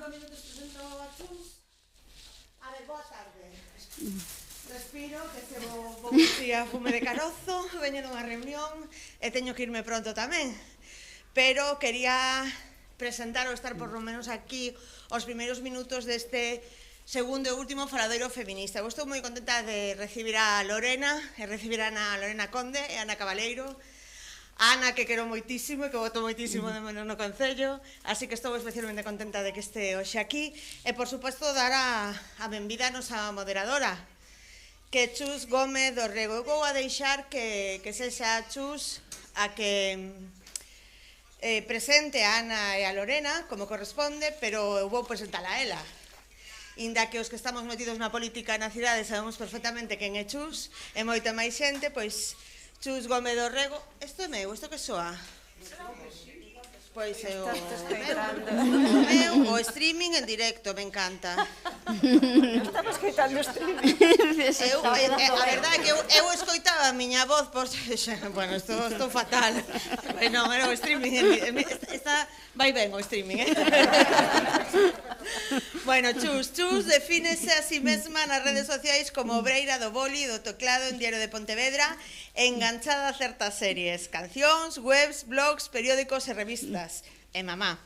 5 minutos presento a Chus. A ver, boa tarde. Respiro, que se vou a fume de carozo, veño nunha reunión e teño que irme pronto tamén. Pero quería presentar ou estar por lo menos aquí os primeiros minutos deste segundo e último faladoiro feminista. Eu estou moi contenta de recibir a Lorena, e recibir a Lorena Conde e a Ana Cabaleiro. A Ana, que quero moitísimo e que voto moitísimo de menos no Concello, así que estou especialmente contenta de que este hoxe aquí. E, por suposto, dar a benvida a nosa moderadora, que é Chus Gómez do Rego. Eu vou a deixar que sexa Chus a que presente a Ana e a Lorena, como corresponde, pero eu vou presentala a ela. Inda que os que estamos metidos na política na cidade sabemos perfectamente quen é Chus, e moita máis xente, pois Chus Gómez do Rego. Isto é meu, isto que soa? Pois é o meu, o streaming en directo, me encanta. Estaba escoitando o streaming. A verdade é que eu escoitaba a miña voz por... Bueno, estou fatal. Non, era o streaming. Vai ben o streaming, Bueno, Chus defínese a si mesma nas redes sociais como obreira do boli e do teclado en Diario de Pontevedra, enganchada a certas series, cancións, webs, blogs, periódicos e revistas. E mamá.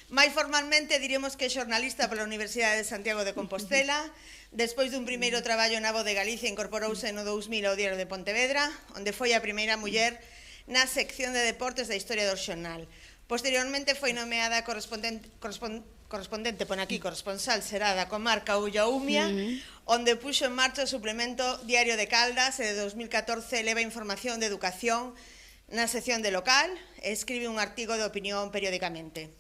Mais formalmente diremos que é xornalista pola Universidade de Santiago de Compostela. Despois dun primeiro traballo na Voz de Galicia incorporouse no 2000 ao Diario de Pontevedra, onde foi a primeira muller na sección de deportes da historia do xornal. Posteriormente foi nomeada correspondente, pon aquí, corresponsal será da comarca Ulla-Umia, onde puxo en marcha o suplemento Diario de Caldas e de 2014 leva información de educación na sección de local e escribe un artigo de opinión periódicamente.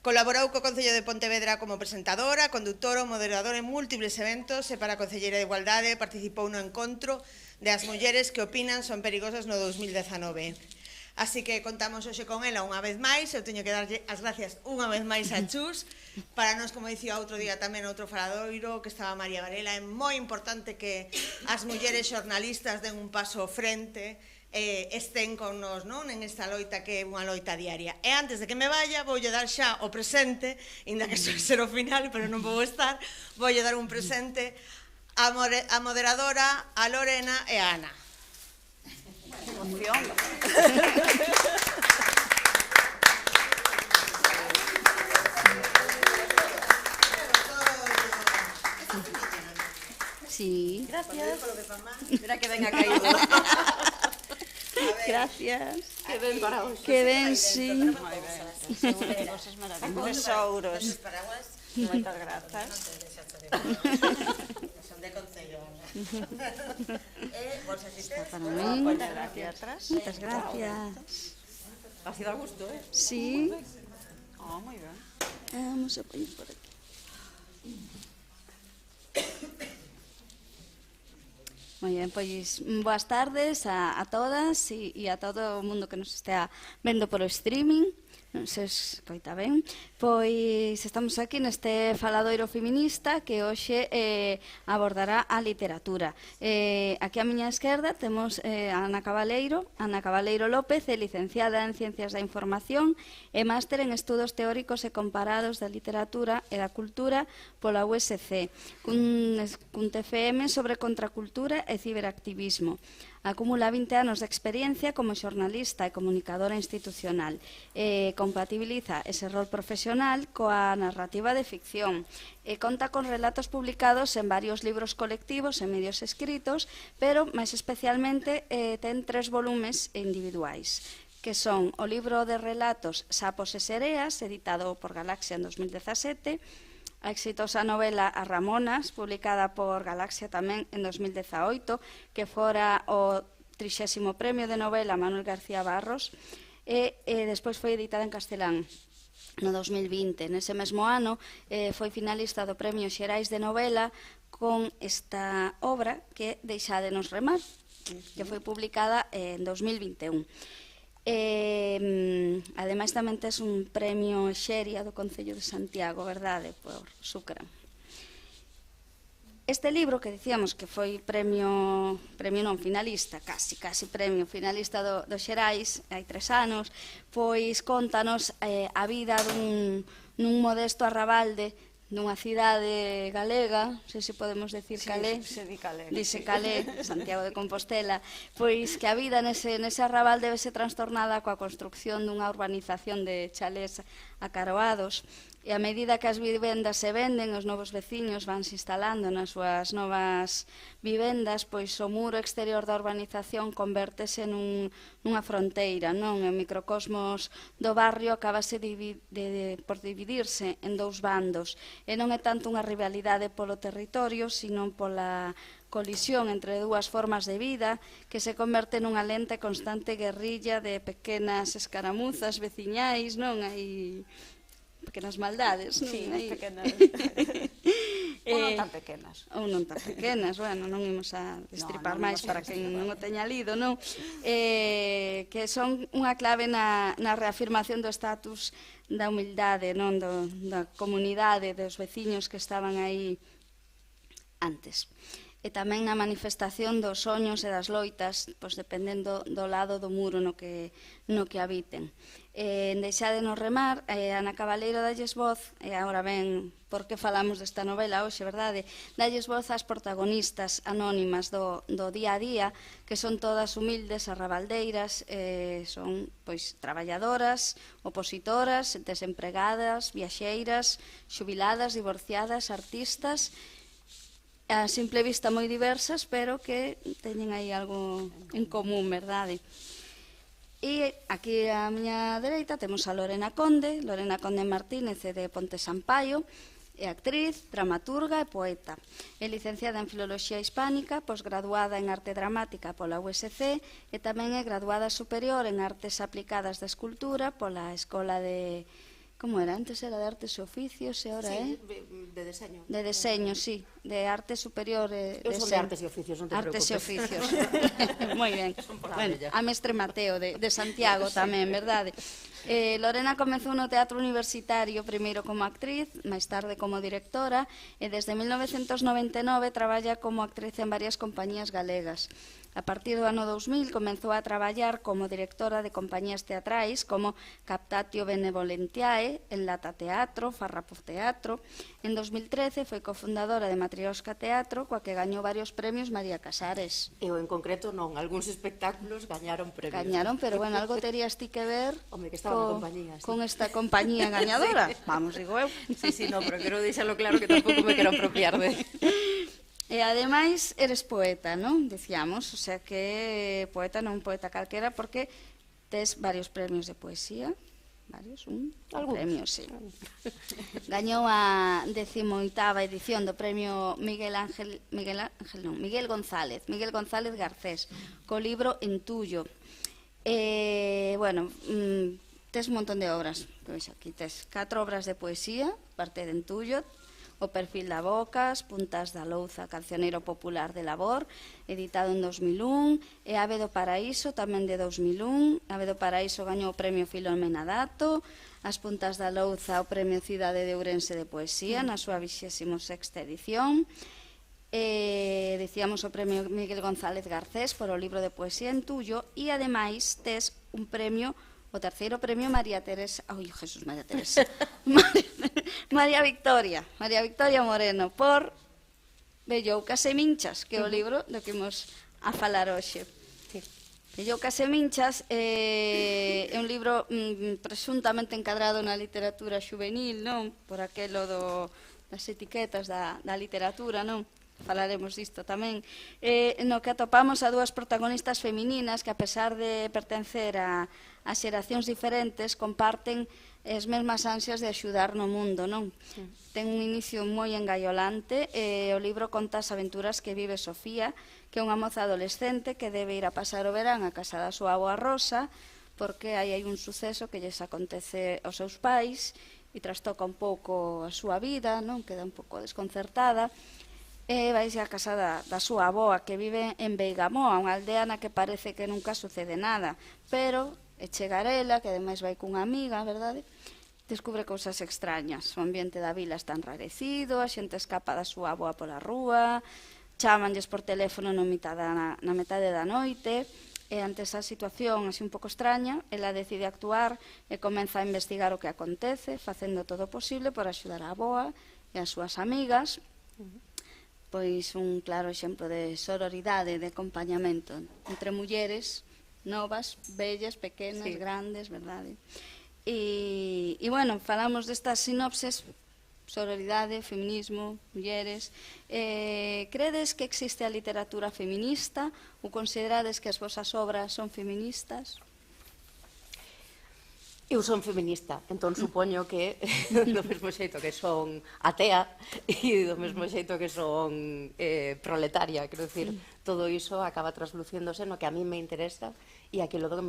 Colaborou co Concello de Pontevedra como presentadora, conductora ou moderadora en múltiples eventos e para a Concelleira de Igualdade participou no encontro de as mulleres que opinan son perigosas no 2019. Así que contamos hoxe con ela unha vez máis. Eu teño que darlle as gracias unha vez máis a Chus. Para nós, como dicía outro día tamén outro faladoiro que estaba María Varela, é moi importante que as mulleres xornalistas den un paso ao frente, estén con nos en esta loita que é unha loita diaria. E antes de que me vaya, voulle dar xa o presente, inda que ser o final, pero non vou estar, voulle dar un presente a moderadora, a Lorena e a Ana. Que emoción. Sí. Gracias. Mira que venga caído. Gracias. Que ben para hoxe. Que ben, sí. Moi ben. Cosas maravillosas. Tesouros. Moitas grazas. Son de Concello. Para min. Moitas gracias. Moitas gracias. Ha sido a gusto, Sí. Moi ben. Vamos a poñer por aquí. Moi ben, pois boas tardes a todas e a todo o mundo que nos estea vendo polo streaming. Non se escoita ben. Pois estamos aquí neste faladoiro feminista que hoxe abordará a literatura. Aquí á miña esquerda temos a Ana Cabaleiro López, é licenciada en Ciencias da Información e máster en Estudos Teóricos e Comparados da Literatura e da Cultura pola USC, cun TFM sobre contracultura e ciberactivismo. Acumula 20 anos de experiencia como xornalista e comunicadora institucional. Compatibiliza ese rol profesional coa narrativa de ficción. Conta con relatos publicados en varios libros colectivos e medios escritos, pero máis especialmente ten 3 volumes individuais, que son o libro de relatos Sapos e Sereas, editado por Galaxia en 2017, a exitosa novela As Ramonas, publicada por Galaxia tamén en 2018, que fora o 30º premio de novela Manuel García Barros, e despois foi editada en castelán no 2020. Nese mesmo ano foi finalista do Premio Xerais de Novela con esta obra que é Deixádenos remar, que foi publicada en 2021. Ademais tamén tes un premio Xeria do Concello de Santiago, verdade, por Sucra. Este libro que dicíamos que foi premio non finalista, casi premio finalista do Xerais hai 3 anos, pois contanos a vida nun modesto arrabalde nunha cidade galega, non sei se podemos decir Calé, Se di Calé. dice Calé, Santiago de Compostela, pois que a vida nese arrabal debe ser trastornada coa construcción dunha urbanización de chalés acaroados, e a medida que as vivendas se venden, os novos veciños van se instalando nas súas novas vivendas, pois o muro exterior da urbanización convértese nunha fronteira, non? O microcosmos do barrio acabase por dividirse en dous bandos, e non é tanto unha rivalidade polo territorio, sino pola colisión entre dúas formas de vida que se converte nunha lenta e constante guerrilla de pequenas escaramuzas veciñais, non? Hai pequenas maldades, non? Sí, Hai... pequenas. Ou non tan pequenas. Ou non tan pequenas, bueno, non imos a destripar máis para quen non o teña lido, non? Que son unha clave na reafirmación do estatus da humildade, non? Da comunidade, dos veciños que estaban aí antes. E tamén na manifestación dos soños e das loitas, pois dependendo do lado do muro no que habiten. En Deixádenos remar, Ana Cabaleiro dalles voz, e agora ben por que falamos desta novela hoxe, verdade? Dalles voz ás protagonistas anónimas do día a día, que son todas humildes, arrabaldeiras, son pois traballadoras, opositoras, desempregadas, viaxeiras, xubiladas, divorciadas, artistas, a simple vista moi diversas, pero que teñen aí algo en común, verdade? E aquí á miña dereita temos a Lorena Conde Martínez de Ponte Sampaio, é actriz, dramaturga e poeta. É licenciada en Filoloxía Hispánica, posgraduada en Arte Dramática pola USC e tamén é graduada superior en Artes Aplicadas de Escultura pola Escola de... Como era? Antes era de Artes e Oficios e ahora é? De deseño. De deseño, sí. De Arte Superior e Eu son de Artes e Oficios, non te Artes preocupes. e Oficios. Moi ben. Bueno, a mestre Mateo de Santiago tamén, verdade? Lorena comezou no teatro universitario primeiro como actriz, máis tarde como directora, e desde 1999 traballa como actriz en varias compañías galegas. A partir do ano 2000 comezou a traballar como directora de compañías teatrais como Captatio Benevolentiae, Enlata Teatro, Farrapos Teatro. En 2013 foi cofundadora de Matriosca Teatro, coa que gañou varios premios María Casares. Eu en concreto non, algúns espectáculos gañaron premios. Gañaron, pero bueno, algo terías ti que ver Home, que estaba en compañía, sí. Con esta compañía gañadora. Sí. Vamos, digo eu. Sí, no, pero quero deixarlo claro que tampouco me quero apropiar de... E ademais eres poeta, non? Dicíamos, o sea que poeta non poeta calquera porque tes varios premios de poesía, varios, premio, sí. Gañou a 18ª edición do premio Miguel González Garcés, co libro Entullo. Bueno, tes un montón de obras, pois aquí tes 4 obras de poesía, parte de Entullo, O perfil da Bocas, Puntas da Louza, cancioneiro popular de Labor, editado en 2001, e Ave do Paraíso, tamén de 2001. Ave do Paraíso gañou o premio Filomena Dato, As Puntas da Louza o premio Cidade de Ourense de Poesía, na súa 26ª edición. Dicíamos o premio Miguel González Garcés por o libro de poesía Entullo, e ademais tes un premio, o terceiro premio María Teresa, María Victoria Moreno por Belloucas e Minchas, que é o libro do que imos a falar hoxe. Belloucas e Minchas é un libro presuntamente encadrado na literatura xuvenil, non? Por aquelo das etiquetas da literatura, non? Falaremos disto tamén, no que atopamos a dúas protagonistas femininas que, a pesar de pertencer a xeracións diferentes, comparten as mesmas ansias de axudar no mundo, non? Ten un inicio moi engaiolante, o libro conta as aventuras que vive Sofía, que é unha moza adolescente que debe ir a pasar o verán a casa da súa avoa Rosa, porque aí hai un suceso que lles acontece aos seus pais e trastoca un pouco a súa vida, non? Queda un pouco desconcertada. E vaise a casa da súa avoa, que vive en Veigamoa, unha aldea na que parece que nunca sucede nada, pero e chegar ela, que ademais vai cunha amiga, verdade? Descubre cousas extrañas. O ambiente da vila está enrarecido, a xente escapa da súa avoa pola rúa, chámanlles por teléfono na metade da noite, E ante esa situación así un pouco extraña, ela decide actuar e comeza a investigar o que acontece, facendo todo o posible por axudar a avoa e as súas amigas. Pois un claro exemplo de sororidade, de acompañamento entre mulleres novas, bellas, pequenas, grandes, verdade? E bueno, falamos destas sinopses, sororidade, feminismo, mulleres. Credes que existe a literatura feminista ou considerades que as vosas obras son feministas? Eu son feminista, entón supoño que do mesmo xeito que son atea e do mesmo xeito que son proletaria, quero dicir, todo iso acaba trasluciéndose no que a mí me interesa e aquilo do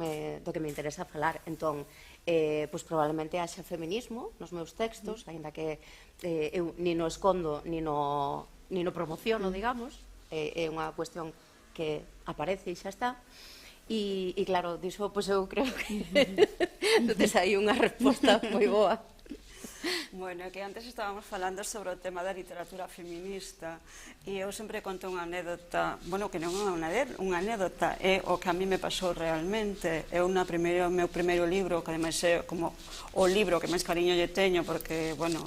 que me interesa falar. Entón, pois probablemente haxa feminismo nos meus textos, aínda que eu ni no escondo ni no promociono, digamos, é unha cuestión que aparece e xa está. E claro, diso, pois eu creo que tes aí unha resposta moi boa. Bueno, que antes estábamos falando sobre o tema da literatura feminista e eu sempre conto unha anécdota, bueno, que non é unha anécdota, é o que a mí me pasou realmente. Eu no meu primeiro libro, que ademais é como o libro que máis cariño lle teño, porque, bueno,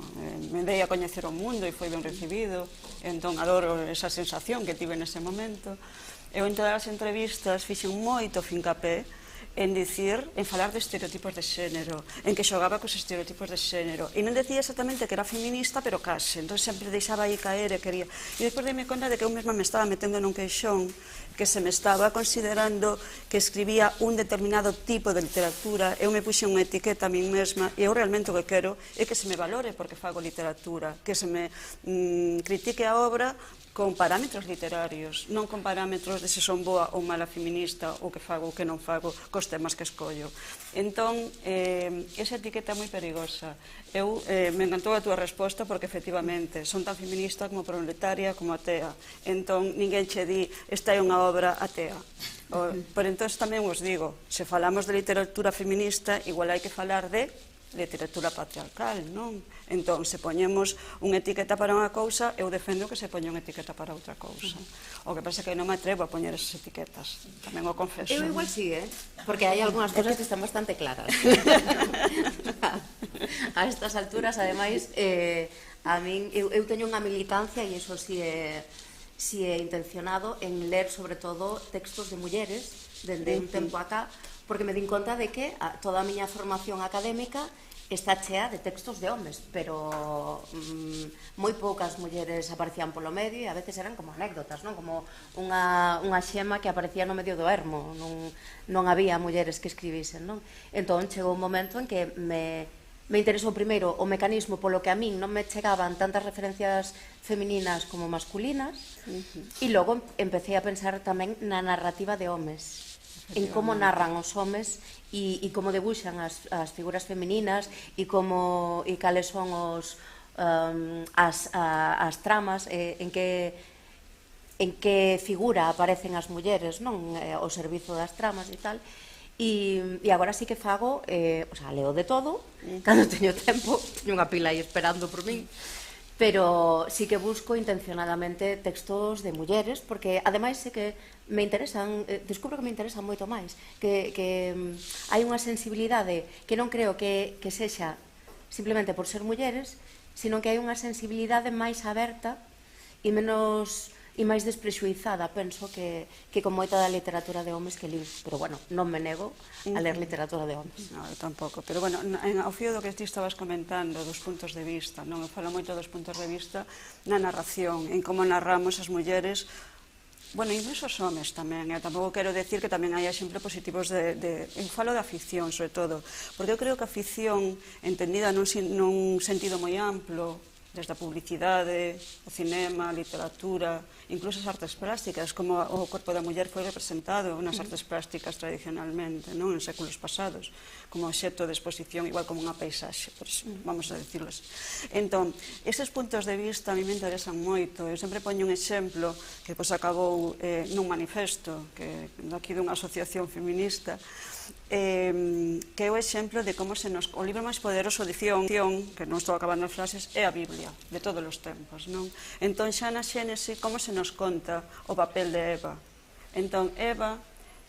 me dei a coñecer o mundo e foi ben recibido, entón adoro esa sensación que tive nese momento. Eu en todas as entrevistas fixen moito fincapé en falar de estereotipos de xénero, en que xogaba cos estereotipos de xénero, e non decía exactamente que era feminista, pero case, entón sempre deixaba aí caer e quería. E despois dei-me conta de que eu mesma me estaba metendo nun queixón, que se me estaba considerando que escribía un determinado tipo de literatura, eu me puxe unha etiqueta a min mesma, e eu realmente o que quero é que se me valore porque fago literatura, que se me critique a obra con parámetros literarios, non con parámetros de se son boa ou mala feminista ou que fago ou que non fago cos temas que escollo. Entón, esa etiqueta é moi perigosa. Me encantou a túa resposta porque efectivamente son tan feminista como proletaria como atea. Entón, ninguén che di, esta é unha obra atea. Por entón tamén vos digo, se falamos de literatura feminista, igual hai que falar de literatura patriarcal, non? Entón, se poñemos unha etiqueta para unha cousa, eu defendo que se poña unha etiqueta para outra cousa. O que pasa é que non me atrevo a poñer esas etiquetas, tamén o confeso. Eu igual sí, porque hai algunhas cosas que están bastante claras. A estas alturas, ademais, a min, eu teño unha militancia, e iso si é intencionado, en ler sobre todo textos de mulleres, dende un tempo acá, porque me din conta de que toda a miña formación académica está chea de textos de homes, pero moi poucas mulleres aparecían polo medio e a veces eran como anécdotas, non? Como unha xema que aparecía no medio do ermo, non había mulleres que escribisen, non? Entón chegou un momento en que me interesou primeiro o mecanismo polo que a min non me chegaban tantas referencias femininas como masculinas, e logo empecé a pensar tamén na narrativa de homes, en como narran os homes e como debuxan as figuras femininas e cales son as tramas, en que figura aparecen as mulleres, non? O servizo das tramas e tal. E agora sí que fago, leo de todo, cando teño tempo, teño unha pila aí esperando por min, pero sí que busco intencionadamente textos de mulleres, porque ademais é que me interesan, descubro que me interesan moito máis, que hai unha sensibilidade que non creo que sexa simplemente por ser mulleres, sino que hai unha sensibilidade máis aberta e máis desprexuizada, penso, que con moita da literatura de homes que li. Pero, bueno, non me nego a ler literatura de homes. Non, eu tampouco. Pero, bueno, ao fío do que ti estabas comentando, dos puntos de vista, non? Eu falo moito dos puntos de vista na narración, en como narramos as mulleres. Bueno, incluso os homes tamén. Tampouco quero decir que tamén hai exemplos positivos eu falo da ficción, sobre todo, porque eu creo que a ficción, entendida nun sentido moi amplo, desde a publicidade, o cinema, a literatura, incluso as artes plásticas, como o corpo da muller foi representado nas artes plásticas tradicionalmente, non, en séculos pasados, como obxecto de exposición, igual como unha paisaxe, vamos a decirlo así. Entón, eses puntos de vista a mí me interesan moito. Eu sempre poño un exemplo que acabou nun manifesto daqui dunha asociación feminista, que é o exemplo de como o libro máis poderoso de ficción, que non estou acabando as frases, é a Biblia, de todos os tempos, non? Entón, xa na Xénese, como se nos conta o papel de Eva? Entón, Eva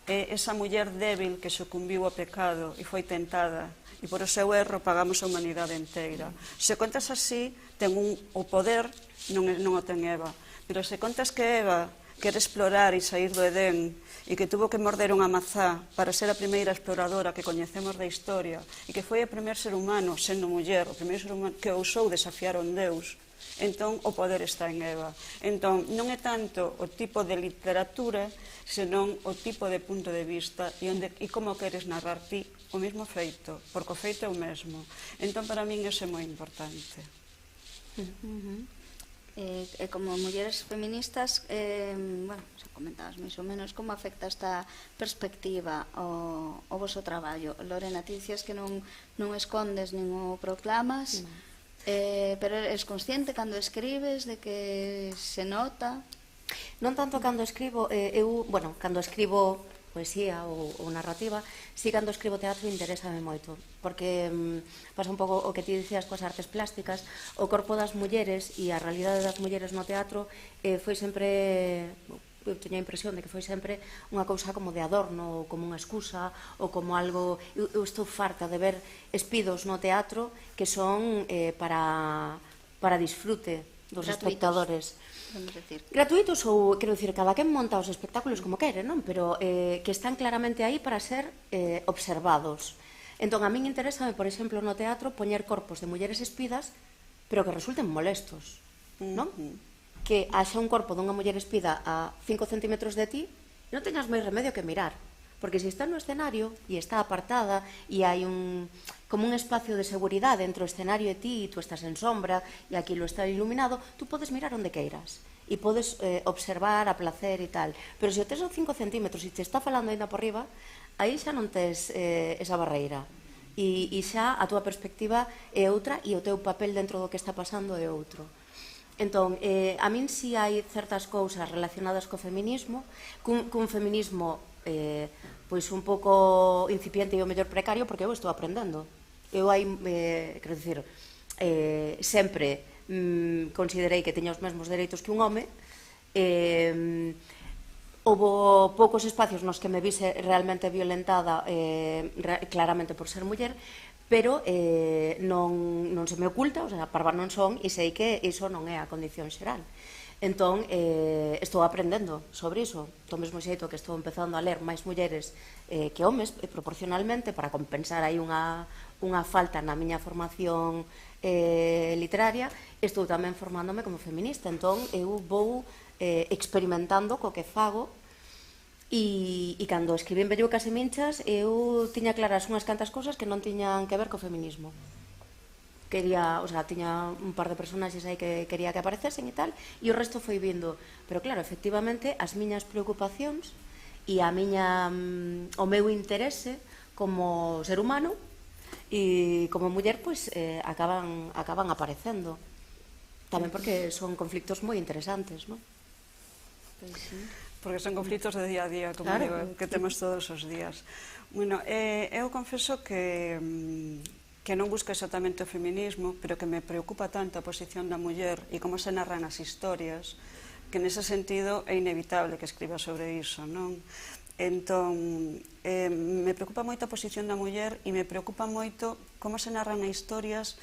é esa muller débil que sucumbiu ao pecado e foi tentada, e por o seu erro pagamos a humanidade inteira. Se contas así, o poder non o ten Eva, pero se contas que Eva quere explorar e sair do Edén e que tuvo que morder unha mazá para ser a primeira exploradora que coñecemos da historia e que foi o primeiro ser humano, sendo muller, o primeiro ser humano que ousou desafiar a un Deus, entón o poder está en Eva. Entón, non é tanto o tipo de literatura, senón o tipo de punto de vista e como queres narrar ti o mesmo feito, porque o feito é o mesmo. Entón, para min, iso é moi importante. E como mulleres feministas, bueno, xa comentabas máis ou menos como afecta esta perspectiva ao vosso traballo. Lorena, ti dicías que non escondes nin o proclamas, pero eres consciente cando escribes de que se nota? Non tanto cando escribo, cando escribo poesía ou narrativa, si cando escribo teatro interésame moito, porque pasa un pouco o que ti dicías coas artes plásticas, o corpo das mulleres e a realidade das mulleres no teatro foi sempre, eu teño a impresión de que foi sempre unha cousa como de adorno, ou como unha excusa, ou como algo, eu estou farta de ver espidos no teatro que son para disfrute dos espectadores. Gratuitos ou, quero dicir, cada quen monta os espectáculos como quere, non? Pero que están claramente aí para ser observados. Entón, a min interésame, por exemplo, no teatro, poñer corpos de mulleres espidas, pero que resulten molestos, non? Que haxa un corpo dunha muller espida a 5 centímetros de ti e non teñas máis remedio que mirar. Porque se está no escenario e está apartada e hai como un espacio de seguridade entre o escenario e ti, e tú estás en sombra e aquilo está iluminado, tú podes mirar onde queiras e podes observar a placer e tal. Pero se o tes a 5 centímetros e te está falando ainda por riba, aí xa non tes esa barreira e xa a túa perspectiva é outra e o teu papel dentro do que está pasando é outro. Entón, a min si hai certas cousas relacionadas co feminismo, cun feminismo pois un pouco incipiente e o mellor precario, porque eu estou aprendendo. Eu quero dicir, sempre considerei que teña os mesmos dereitos que un home. Houbo poucos espacios nos que me vise realmente violentada, claramente por ser muller, pero non se me oculta, o sea, parva non son, e sei que iso non é a condición xeral. Entón, estou aprendendo sobre iso, do mesmo xeito que estou empezando a ler máis mulleres que homes, proporcionalmente, para compensar aí unha falta na miña formación literaria, estou tamén formándome como feminista, entón eu vou experimentando co que fago e cando escribín Vellucas e Minchas eu tiña claras unhas cantas cosas que non tiñan que ver co feminismo. Tiña un par de personaxes aí que quería que aparecesen e tal, e o resto foi vindo. Pero claro, efectivamente, as miñas preocupacións e o meu interese como ser humano e como muller, pois, acaban aparecendo. Tamén porque son conflictos moi interesantes, non? Porque son conflitos de día a día, como digo, que temos todos os días. Bueno, eu confeso que non busco exactamente o feminismo, pero que me preocupa tanto a posición da muller e como se narran as historias, que nese sentido é inevitable que escriba sobre iso, non? Entón, me preocupa moito a posición da muller e me preocupa moito como se narran as historias,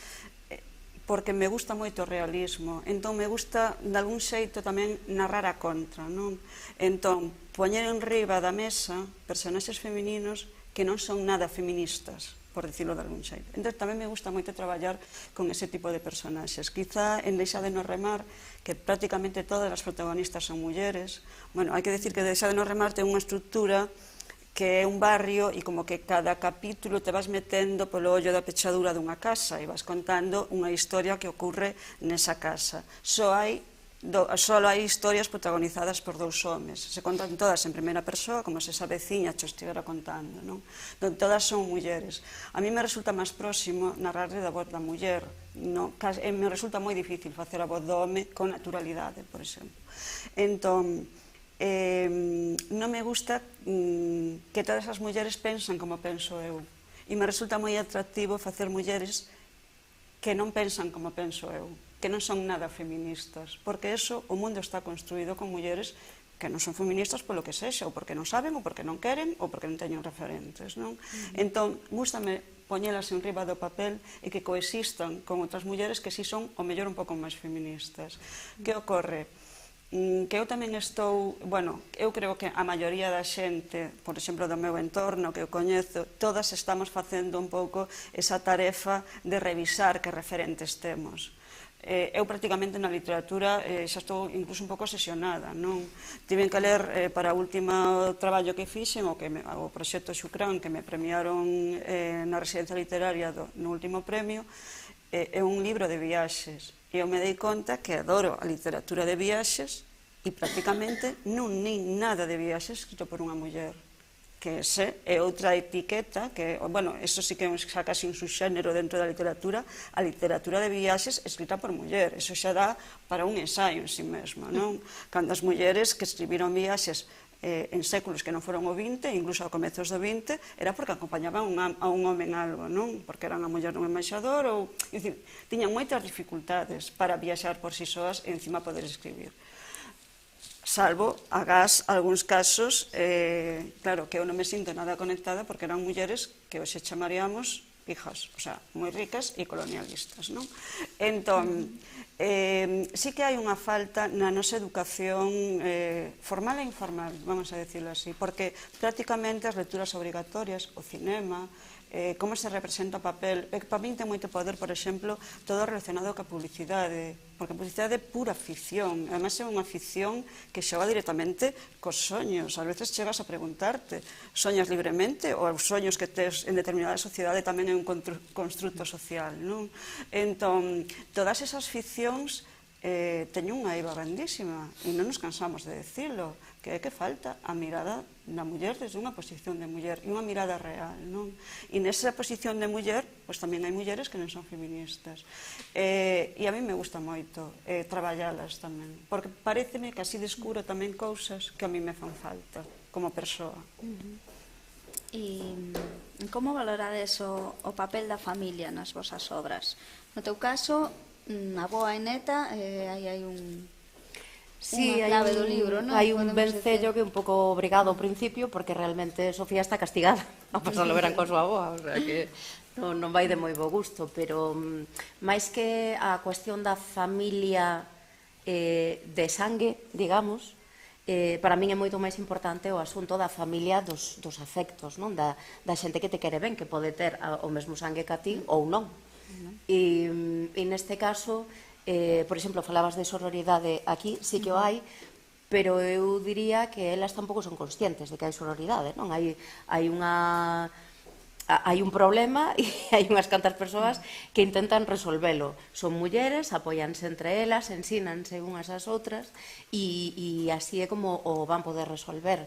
porque me gusta moito o realismo, entón me gusta de algún xeito tamén narrar a contra, non? Entón, poñer en riba da mesa personaxes femininos que non son nada feministas, por dicirlo de algún xeito. Entón, tamén me gusta moito traballar con ese tipo de personaxes. Quizá en Deixádenos remar, que prácticamente todas as protagonistas son mulleres. Bueno, hai que decir que Deixádenos remar ten unha estrutura que é un barrio e como que cada capítulo te vas metendo polo ollo da pechadura dunha casa e vas contando unha historia que ocorre nesa casa. Só hai historias protagonizadas por dous homes. Se contan todas en primeira persoa, como se esa veciña cho estivera contando, non? Todas son mulleres. A mí me resulta máis próximo narrarle da voz da muller. Me resulta moi difícil facer a voz do home con naturalidade, por exemplo. Entón, non me gusta que todas as mulleres pensan como penso eu. E me resulta moi atractivo facer mulleres que non pensan como penso eu, que non son nada feministas, porque eso, o mundo está construído con mulleres que non son feministas polo que sexa, ou porque non saben, ou porque non queren, ou porque non teñen referentes, non? Entón, gústame poñelas en riba do papel e que coexistan con outras mulleres que si son, o mellor, un pouco máis feministas. Que ocorre? Que eu tamén estou, bueno, eu creo que a maioría da xente, por exemplo, do meu entorno, que eu coñezo, todas estamos facendo un pouco esa tarefa de revisar que referentes temos. Eu prácticamente na literatura xa estou incluso un pouco obsesionada, non? Tiven que ler para o último traballo que fixen, o proxecto Xucrán, que me premiaron na residencia literaria no último premio, é un libro de viaxes. E eu me dei conta que adoro a literatura de viaxes e prácticamente non nin nada de viaxes escrito por unha muller, que ese é outra etiqueta que, bueno, eso sí que é xa casi un subxénero dentro da literatura, a literatura de viaxes escrita por muller, eso xa dá para un ensaio en si mesma, non? Cando as mulleres que escribiron viaxes en séculos que non foron o 20, incluso a comezos do 20, era porque acompañaban a un home en algo, non? Porque eran a muller nun embaixador, ou, é dicir, tiñan moitas dificultades para viaxar por si soas e encima poder escribir. Salvo, agás, algúns casos, claro, que eu non me sinto nada conectada porque eran mulleres que hoxe chamaríamos pijas, o sea, moi ricas e colonialistas, non? Entón, sí que hai unha falta na nosa educación formal e informal, vamos a decirlo así, porque prácticamente as lecturas obrigatorias, o cinema, como se representa o papel, para min ten moito poder, por exemplo, todo relacionado coa publicidade, porque a publicidade é pura ficción, además é unha ficción que xoga directamente cos soños, ás veces chegas a preguntarte, soñas libremente ou os soños que tes en determinada sociedade tamén é un constructo social, non? Entón, todas esas ficcións teñen unha eiva grandísima e non nos cansamos de decirlo, que é que falta a mirada da muller desde unha posición de muller e unha mirada real, non? E nesa posición de muller, pois tamén hai mulleres que non son feministas. E a mí me gusta moito traballalas tamén, porque pareceme que así descubro tamén cousas que a mí me fan falta como persoa. E como valorades o papel da familia nas vosas obras? No teu caso, a boa e neta, hai un... Sí, hai un vencello que é un pouco obrigado ao principio porque realmente Sofía está castigada a pasarlo verán coa súa avoa, o sea que non vai de moi bo gusto, pero máis que a cuestión da familia de sangue, digamos, para min é moito máis importante o asunto da familia dos afectos, non? Da xente que te quere ben, que pode ter o mesmo sangue que a ti ou non. E neste caso, por exemplo, falabas de sororidade aquí, sí que o hai, pero eu diría que elas tampouco son conscientes de que hai sororidade, non? Hai un problema e hai unhas cantas persoas que intentan resolvelo. Son mulleres, apóianse entre elas, ensínanse unhas ás outras e así é como o van poder resolver.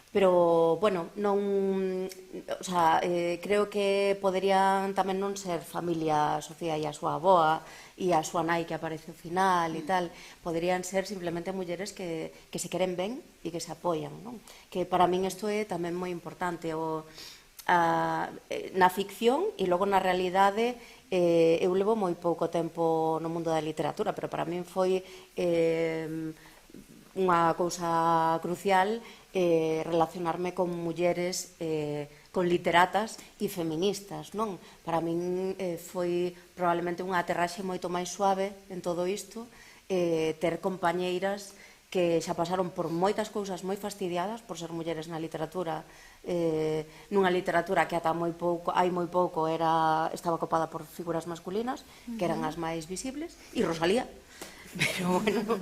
Pero, bueno, non, o sea, creo que poderían tamén non ser familia Sofía e a súa avoa e a súa nai que aparece ao final e tal, poderían ser simplemente mulleres que se queren ben e que se apoian, non? Que para min isto é tamén moi importante, na ficción e logo na realidade. Eu levo moi pouco tempo no mundo da literatura, pero para min foi unha cousa crucial relacionarme con mulleres, con literatas e feministas, non? Para min foi probablemente unha aterraxe moito máis suave en todo isto, ter compañeiras que xa pasaron por moitas cousas moi fastidiadas por ser mulleres na literatura, nunha literatura que ata hai moi pouco estaba copada por figuras masculinas, que eran as máis visibles, e Rosalía, pero bueno...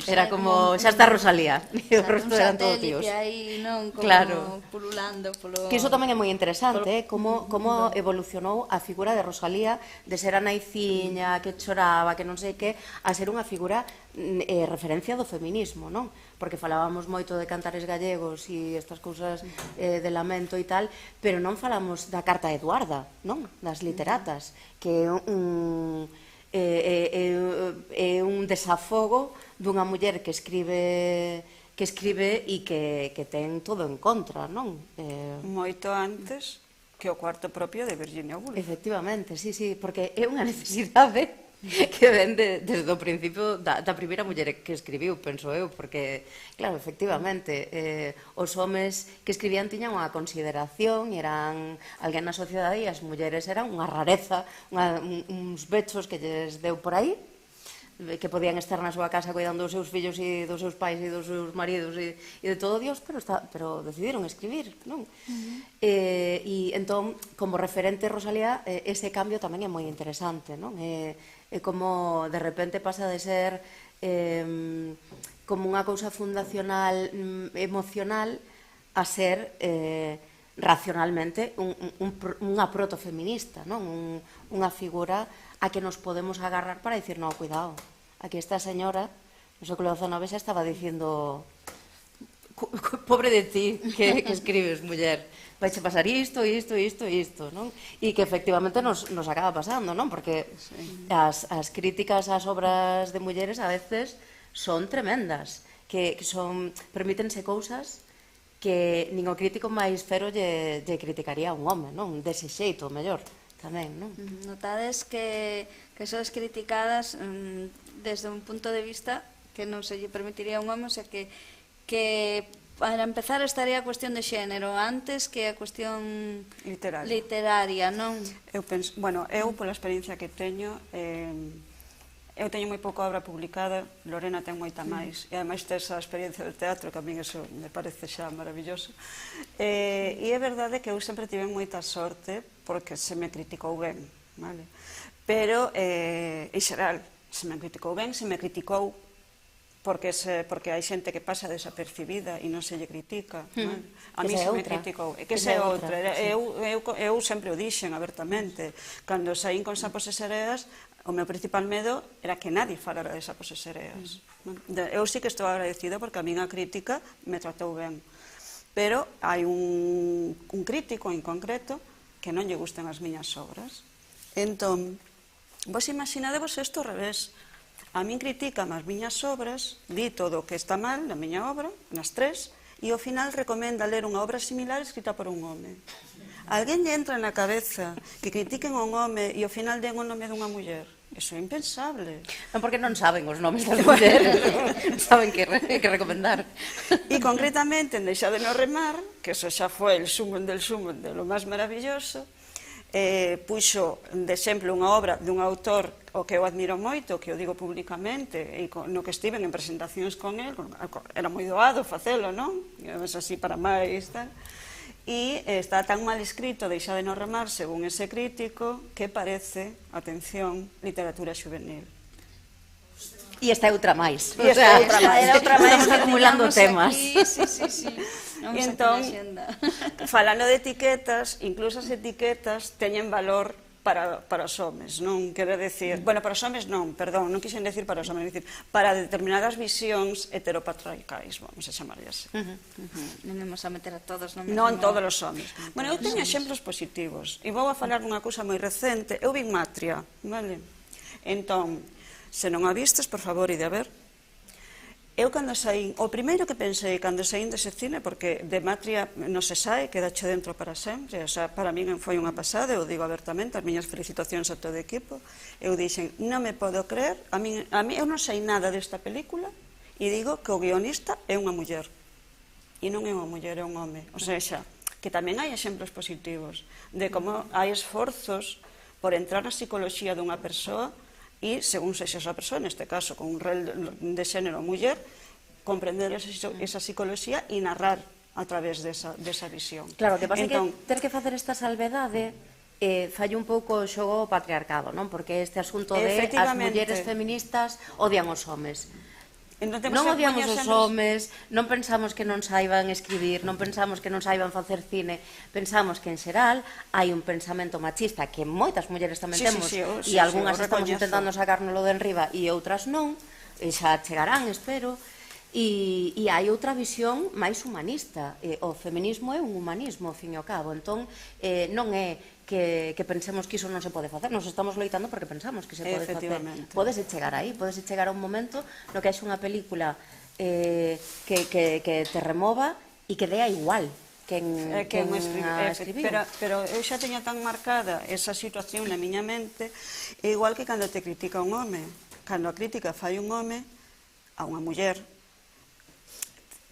Era como, xa está Rosalía, e o resto eran todos tíos. Claro, pululando polo... Que iso tamén é moi interesante, como evolucionou a figura de Rosalía de ser a naiciña, que choraba, que non sei que, a ser unha figura referencia do feminismo, non? Porque falábamos moito de cantares gallegos e estas cousas de lamento e tal, pero non falamos da Carta de Eduarda, non? Das literatas, que é un desafogo dunha muller que escribe e que ten todo en contra, non? Moito antes que o cuarto propio de Virginia Woolf. Efectivamente, sí, porque é unha necesidade que ven desde o principio da primeira muller que escribiu, penso eu, porque, claro, efectivamente, os homes que escribían tiñan unha consideración, eran alguén na sociedade, e as mulleres eran unha rareza, uns bechos que lles deu por aí, que podían estar na súa casa cuidando dos seus fillos e dos seus pais e dos seus maridos e de todo Dios, pero decidiron escribir, non? E entón, como referente Rosalía, ese cambio tamén é moi interesante, non? É como de repente pasa de ser como unha cousa fundacional emocional a ser racionalmente unha protofeminista, non? Unha figura a que nos podemos agarrar para dicir, no, cuidado, aquí esta señora no século XIX xa estaba dicindo, pobre de ti que escribes, muller, vais a pasar isto, non? E que efectivamente nos acaba pasando, non? Porque as críticas ás obras de mulleres a veces son tremendas, que permítense cousas que nin o crítico máis fero lle criticaría a un home, non? Dese xeito, mellor, tamén, non? Notades que sois criticadas desde un punto de vista que non se lle permitiría a un home, o sea que para empezar estaría a cuestión de xénero antes que a cuestión literaria, non? Eu penso, bueno, eu pola experiencia que teño, eu teño moi pouca obra publicada, Lorena ten moita máis, e ademais ten esa experiencia do teatro, que a min eso me parece xa maravilloso. E é verdade que eu sempre tive moita sorte, porque se me criticou ben, vale? Pero, en xeral, se me criticou ben, se me criticou porque hai xente que pasa desapercibida e non se lle critica. A mí se me criticou. Que se é outra. Eu sempre o dixen abertamente. Cando saín con Sapos e Sereas, o meu principal medo era que nadie falara de Sapos e Sereas. Eu sí que estou agradecida porque a min a crítica me tratou ben. Pero hai un crítico en concreto que non lle gustan as miñas obras. Entón, vos imaginadevos isto ao revés. A min critican as miñas obras, di todo o que está mal na miña obra, nas tres, e ao final recomenda ler unha obra similar escrita por un home. Alguén lle entra na cabeza que critiquen a un home e ao final den o nome dunha muller? Iso é impensable. Non, porque non saben os nomes das mulleres, non saben que recomendar. E concretamente, en Deixádenos remar, que eso xa foi el sumum de lo máis maravilloso, puxo de exemplo unha obra dun autor o que eu admiro moito, que eu digo públicamente, e no que estiven en presentacións con el, era moi doado facelo, non? Mas así para máis, tal. E está tan mal escrito Deixádenos remar, según ese crítico, que parece, atención, literatura juvenil. E esta é outra máis. E esta é outra máis. Estamos acumulando temas. Sí. E entón, falando de etiquetas, incluso as etiquetas teñen valor para os homes, non quere decir, bueno, para os homes non, perdón, non quixen decir para os homes, decir, para determinadas visións heteropatriarcais, vamos a chamarlle así. Non vamos a meter a todos no mesmo. Non todos os homes. Bueno, eu teño exemplos positivos, e vou a falar dunha cousa moi recente. Eu vin Matria, vale? Entón, se non a vistes, por favor, ide a ver. Eu cando saín, o primeiro que pensei cando saín dese cine, porque de Matria non se sae, quedache dentro para sempre, o sea, para min foi unha pasada, eu digo abertamente, as miñas felicitacións a todo o equipo, eu dixen, non me podo creer, a mí eu non sei nada desta película, e digo que o guionista é unha muller, e non é unha muller, é un home, o sea, que tamén hai exemplos positivos, de como hai esforzos por entrar na psicoloxía dunha persoa, e, según sexa esa persoa, neste caso, con un rol de xénero muller, comprender esa psicoloxía e narrar a través desa visión. Claro, que pasa que ter que facer esta salvedade falle un pouco o xogo patriarcado, non? Porque este asunto de as mulleres feministas odian os homes. Non odiamos os homes, non pensamos que non saiban escribir, non pensamos que non saiban facer cine, pensamos que en xeral hai un pensamento machista que moitas mulleres tamén temos e algunhas estamos intentando sacárnoslo de enriba e outras non, e xa chegarán, espero, e hai outra visión máis humanista. O feminismo é un humanismo, ao fin e ao cabo, entón non é que pensemos que iso non se pode facer, nos estamos loitando porque pensamos que se pode facer. Pódese chegar aí, pódese chegar a un momento no que haxe unha película que te remova e que dea igual a escribiu. Pero eu xa teño tan marcada esa situación na miña mente, igual que cando te critica un home. Cando a crítica fai un home a unha muller,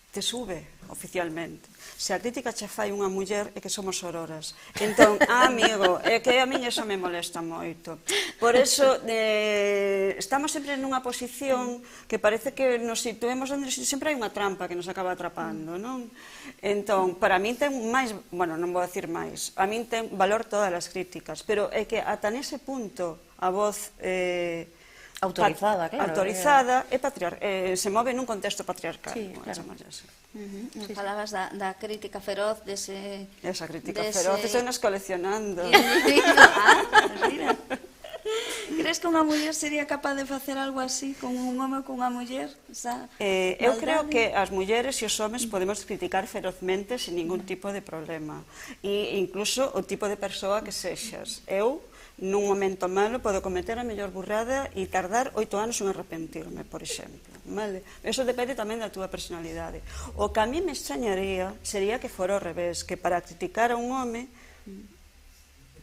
te sube oficialmente. Se a crítica che fai unha muller é que somos auroras. Entón, amigo, é que a miña eso me molesta moito. Por eso, estamos sempre nunha posición que parece que nos situemos onde sempre hai unha trampa que nos acaba atrapando, non? Entón, para min ten máis, bueno, non vou dicir máis, a min ten valor todas as críticas, pero é que ata nese punto a voz autorizada, claro. Autorizada se move nun contexto patriarcal. Sí, claro. Falabas da crítica feroz dese... Esa crítica feroz, estou nos coleccionando. Mira. Crees que unha muller sería capaz de facer algo así con un home ou con unha muller? Eu creo que as mulleres e os homes podemos criticar ferozmente sin ningún tipo de problema. E incluso o tipo de persoa que sexas. Eu, nun momento malo, podo cometer a mellor burrada e tardar 8 anos en arrepentirme, por exemplo. Eso depende tamén da túa personalidade. O que a mí me extrañaría sería que fora ao revés, que para criticar a un home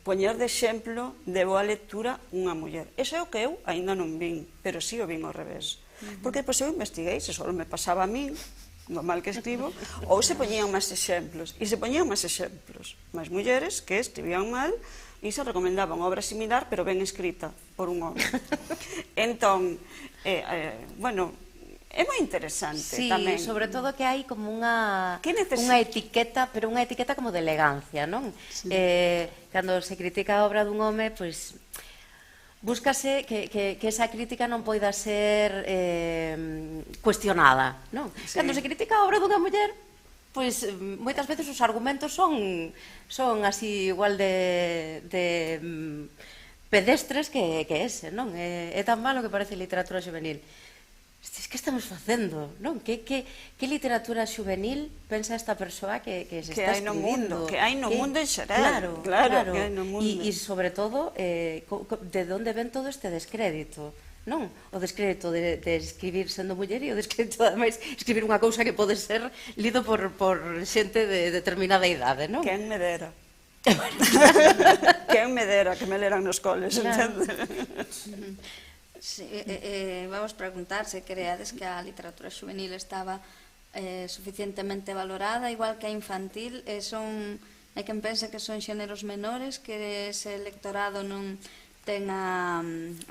poñer de exemplo de boa lectura unha muller. Eso é o que eu aínda non vin, pero sí o vin ao revés. Porque depois eu investiguei, se só me pasaba a min, no mal que escribo, ou se poñían máis exemplos. E se poñían máis exemplos, máis mulleres que escribían mal e se recomendaban obra similar, pero ben escrita por un home. Entón, bueno, é moi interesante tamén. Sí, sobre todo que hai como unha etiqueta, pero unha etiqueta como de elegancia, non? Cando se critica a obra dun home, pois búscase que esa crítica non poida ser cuestionada, non? Cando se critica a obra dunha muller, pois moitas veces os argumentos son así igual de pedestres que ese, non? É tan malo que parece literatura juvenil. Que estamos facendo, non? Que literatura juvenil pensa esta persoa que se está escribindo? Que hai no mundo en xeral. Claro, que hai no mundo. E sobre todo, de onde ven todo este descrédito? Non? O descrédito de escribir sendo muller e o descrédito, ademais, escribir unha cousa que pode ser lido por xente de determinada idade, non? Quen me dera. Quen me dera que me leran nos coles, entende? Sí, vamos preguntar se creades que a literatura juvenil estaba suficientemente valorada, igual que a infantil. Hai quen pensa que son xéneros menores, que ese lectorado non ten a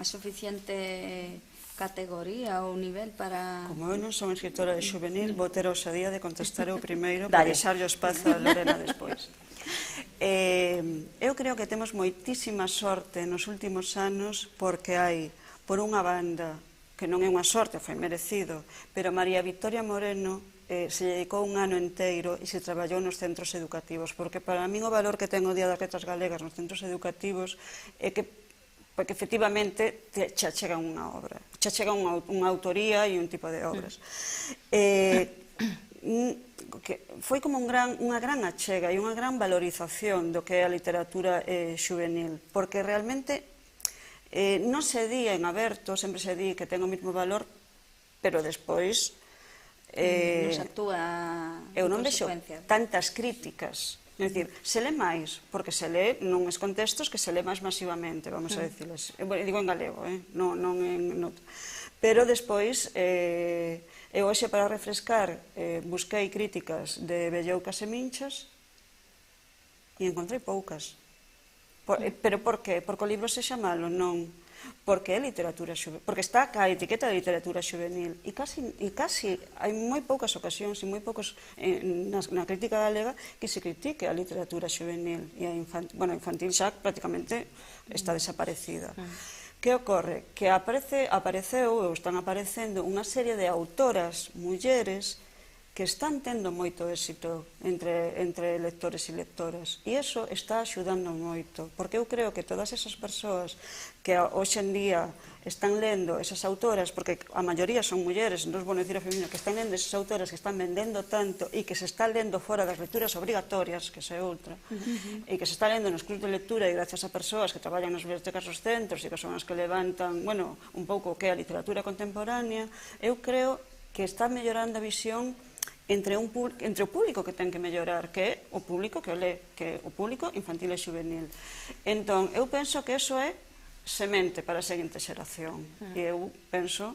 suficiente categoría ou nivel para... Como eu non son escritora de juvenil, vou ter a osadía de contestar eu primeiro para deixarlle o espazo a Lorena despois. Eu creo que temos moitísima sorte nos últimos anos porque hai, por unha banda, que non é unha sorte, foi merecido, pero María Victoria Moreno se dedicou un ano inteiro e se traballou nos centros educativos, porque para min o valor que ten o Día das Letras Galegas nos centros educativos é que porque efectivamente xa chega unha obra, xa chega unha autoría e un tipo de obras. Foi como unha gran achega e unha gran valorización do que é a literatura juvenil, porque realmente non se di en aberto, sempre se di que ten o mesmo valor, pero despois non se actúa eu non vexo tantas críticas. É dicir, se lê máis, porque se lê nuns contextos que se lê máis masivamente, vamos a dicirles. Digo en galego, non en outro. Pero despois, eu hoxe para refrescar busquei críticas de Belloucas e Minchas e encontrei poucas. Pero por qué? Porque o libro sexa malo? Non. Porque é literatura juvenil, porque está ca etiqueta de literatura juvenil e casi hai moi poucas ocasións e moi poucos na crítica galega que se critique a literatura juvenil e a infantil xa prácticamente está desaparecida. Que ocorre? Que apareceu ou están aparecendo unha serie de autoras mulleres que están tendo moito éxito entre lectores e lectoras. E iso está axudando moito, porque eu creo que todas esas persoas que hoxe en día están lendo esas autoras, porque a maioría son mulleres, non vou dicir a feminino, que están lendo esas autoras que están vendendo tanto e que se está lendo fora das lecturas obrigatorias, que esa é outra, e que se está lendo nos clubs de lectura e gracias a persoas que traballan nas bibliotecas dos centros e que son as que levantan, bueno, un pouco o que é a literatura contemporánea, eu creo que está mellorando a visión entre o público que ten que mellorar, que é o público que o lé, que é o público infantil e juvenil. Entón, eu penso que eso é semente para a seguinte xeración. E eu penso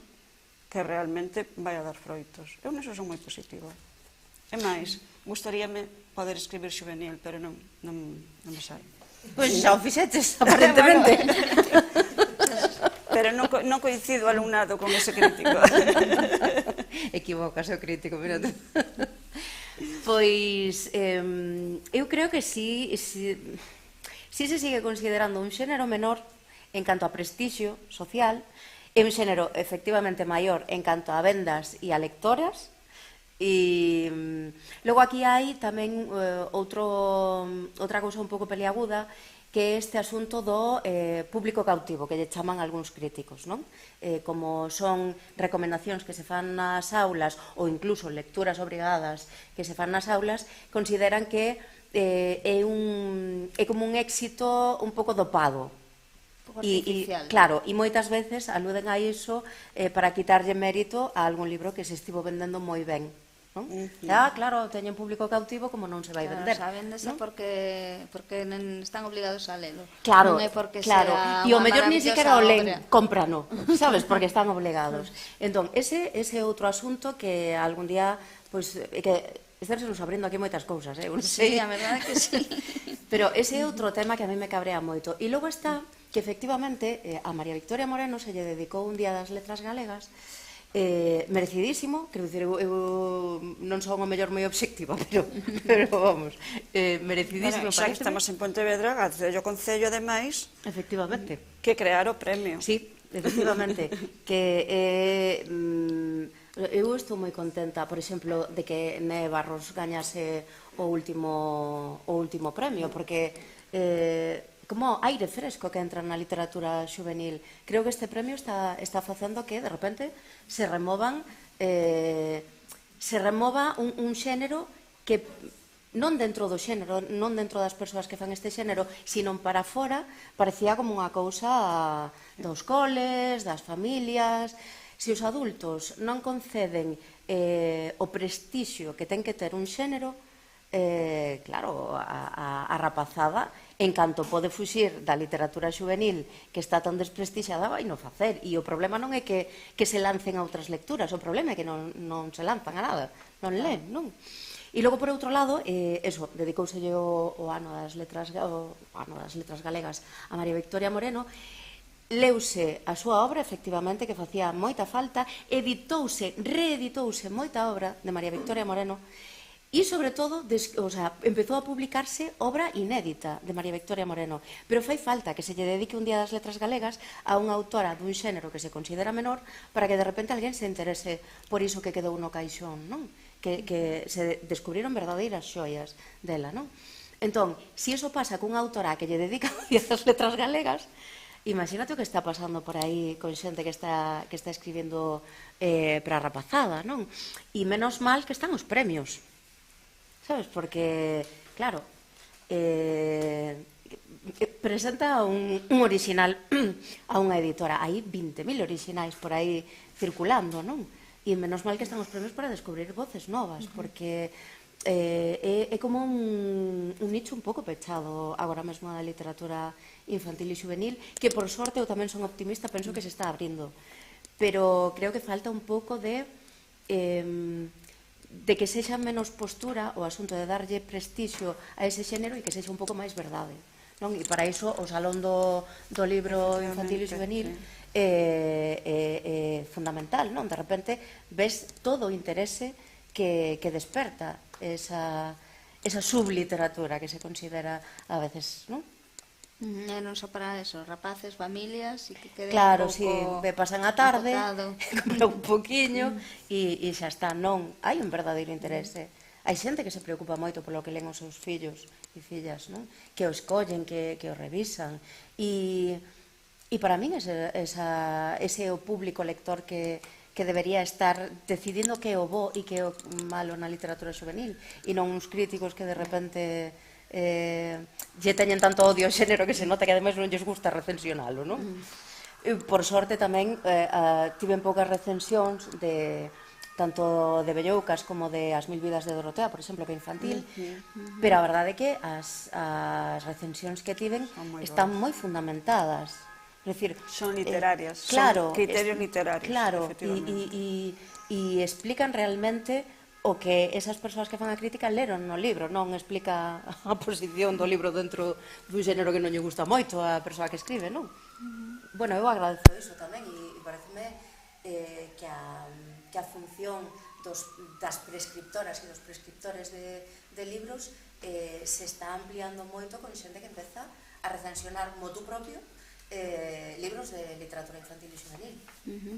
que realmente vai a dar froitos. Eu neso son moi positiva. E máis, gustaríame poder escribir juvenil, pero non me sai. Pois xa o fixeches, aparentemente. Pero non coincido alumnado con ese crítico. Equivocase o crítico, mira. Pois, eu creo que si se sigue considerando un xénero menor en canto a prestixio social, é un xénero efectivamente maior en canto a vendas e a lectoras, e logo aquí hai tamén outra cousa un pouco peliaguda, que é este asunto do público cautivo, que lle chaman algúns críticos, non? Como son recomendacións que se fan nas aulas, ou incluso lecturas obrigadas que se fan nas aulas, consideran que é como un éxito un pouco dopado. Claro, e moitas veces aluden a iso para quitarlle mérito a algún libro que se estivo vendendo moi ben. Claro, teñen público cautivo, como non se vai vender. Claro, véndese porque están obligados a lelo. Claro, non é porque claro. sea E o unha mellor nin siquiera o len, obra. cómprano, sabes, porque están obligados. Entón, ese é outro asunto que algún día, pois, que estarse nos abrindo aquí moitas cousas, eu non sei. Sí, a verdade que sí. Pero ese é outro tema que a mí me cabrea moito. E logo está que efectivamente a María Victoria Moreno se lle dedicou un día das letras galegas, merecidísimo, quero dicir, eu non son o mellor moi obxectiva, pero vamos, merecidísimo. Xa que estamos en Pontevedra, o Concello, ademais, efectivamente, que crear o premio. Sí, efectivamente, que eu estou moi contenta, por exemplo, de que Ne Barros gañase o último premio, porque como aire fresco que entra na literatura juvenil. Creo que este premio está facendo que, de repente, se remova un xénero que non dentro do xénero, non dentro das persoas que fan este xénero, sino para fora, parecía como unha cousa dos coles, das familias. Se os adultos non conceden o prestixio que ten que ter un xénero, claro, a rapazada, en canto pode fuxir da literatura juvenil que está tan desprestixada, vai non facer. E o problema non é que se lancen a outras lecturas, o problema é que non se lanzan a nada, non leen, non? E logo, por outro lado, dedicouselle o ano das letras galegas a María Victoria Moreno, leuse a súa obra, efectivamente, que facía moita falta, reeditouse moita obra de María Victoria Moreno, e, sobre todo, empezou a publicarse obra inédita de María Victoria Moreno. Pero fai falta que se lle dedique un día das letras galegas a unha autora dun xénero que se considera menor para que, de repente, alguén se interese por iso que quedou no caixón, non? Que se descubriron verdadeiras xoias dela, non? Entón, se iso pasa cunha autora que lle dedica un día das letras galegas, imagínate o que está pasando por aí con xente que está escribindo para a rapazada, non? E menos mal que están os premios, sabes? Porque, claro, presenta un original a unha editora. Hai 20.000 originais por aí circulando, non? E menos mal que están os premios para descubrir voces novas, porque é como un nicho un pouco pechado agora mesmo da literatura infantil e juvenil, que por sorte eu tamén son optimista, penso que se está abrindo. Pero creo que falta un pouco de que sexa menos postura o asunto de darlle prestixio a ese xénero e que sexa un pouco máis verdade, non? E para iso o Salón do Libro Infantil e Juvenil é fundamental, non? De repente ves todo o interese que desperta esa subliteratura que se considera a veces, non? E non só para eso, rapaces, familias, e que quede claro, un pouco... sí, pasan a tarde, compra un poquinho e xa está, non, hai un verdadeiro interese. Hai xente que se preocupa moito polo que len os seus fillos e fillas, non? Que o escollen, que o revisan. E para min ese é o público lector que debería estar decidindo que é o bo e que é o malo na literatura juvenil, e non uns críticos que de repente lle teñen tanto odio ao xénero que se nota que ademais non lles gusta recensionalo, non? Por sorte tamén tiven poucas recensións de tanto de Belloucas como de As mil vidas de Dorotea, por exemplo, que é infantil, pero a verdade é que as recensións que tiven están moi fundamentadas. É dicir, Son literarias, claro, son criterios literarios, claro, efectivamente. e explican realmente o que esas persoas que fan a crítica leron no libro, non explica a posición do libro dentro dun xénero que non lle gusta moito a persoa que escribe, non? Bueno, eu agradezo iso tamén e pareceme que a función das prescriptoras e dos prescriptores de libros se está ampliando moito con xente que empeza a recensionar motu propio libros de literatura infantil e juvenil.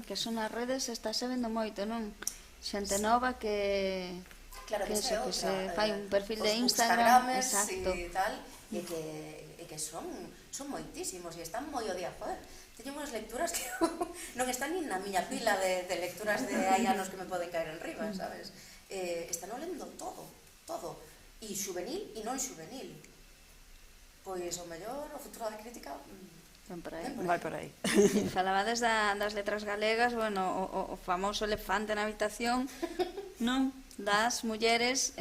Que son as redes, está se vendo moito, non? Xente nova que... Claro, que que se fai un perfil de Instagram, exacto. E tal, e que son moitísimos e están moi o día, joder. Teño unhas lecturas que non están nin na miña pila de lecturas de hai anos que me poden caer en riba, sabes? Están lendo todo. E juvenil e non juvenil. Pois, o mellor, o futuro da crítica... Vai por aí. Falabades das letras galegas, bueno, o famoso elefante na habitación, non? Das mulleres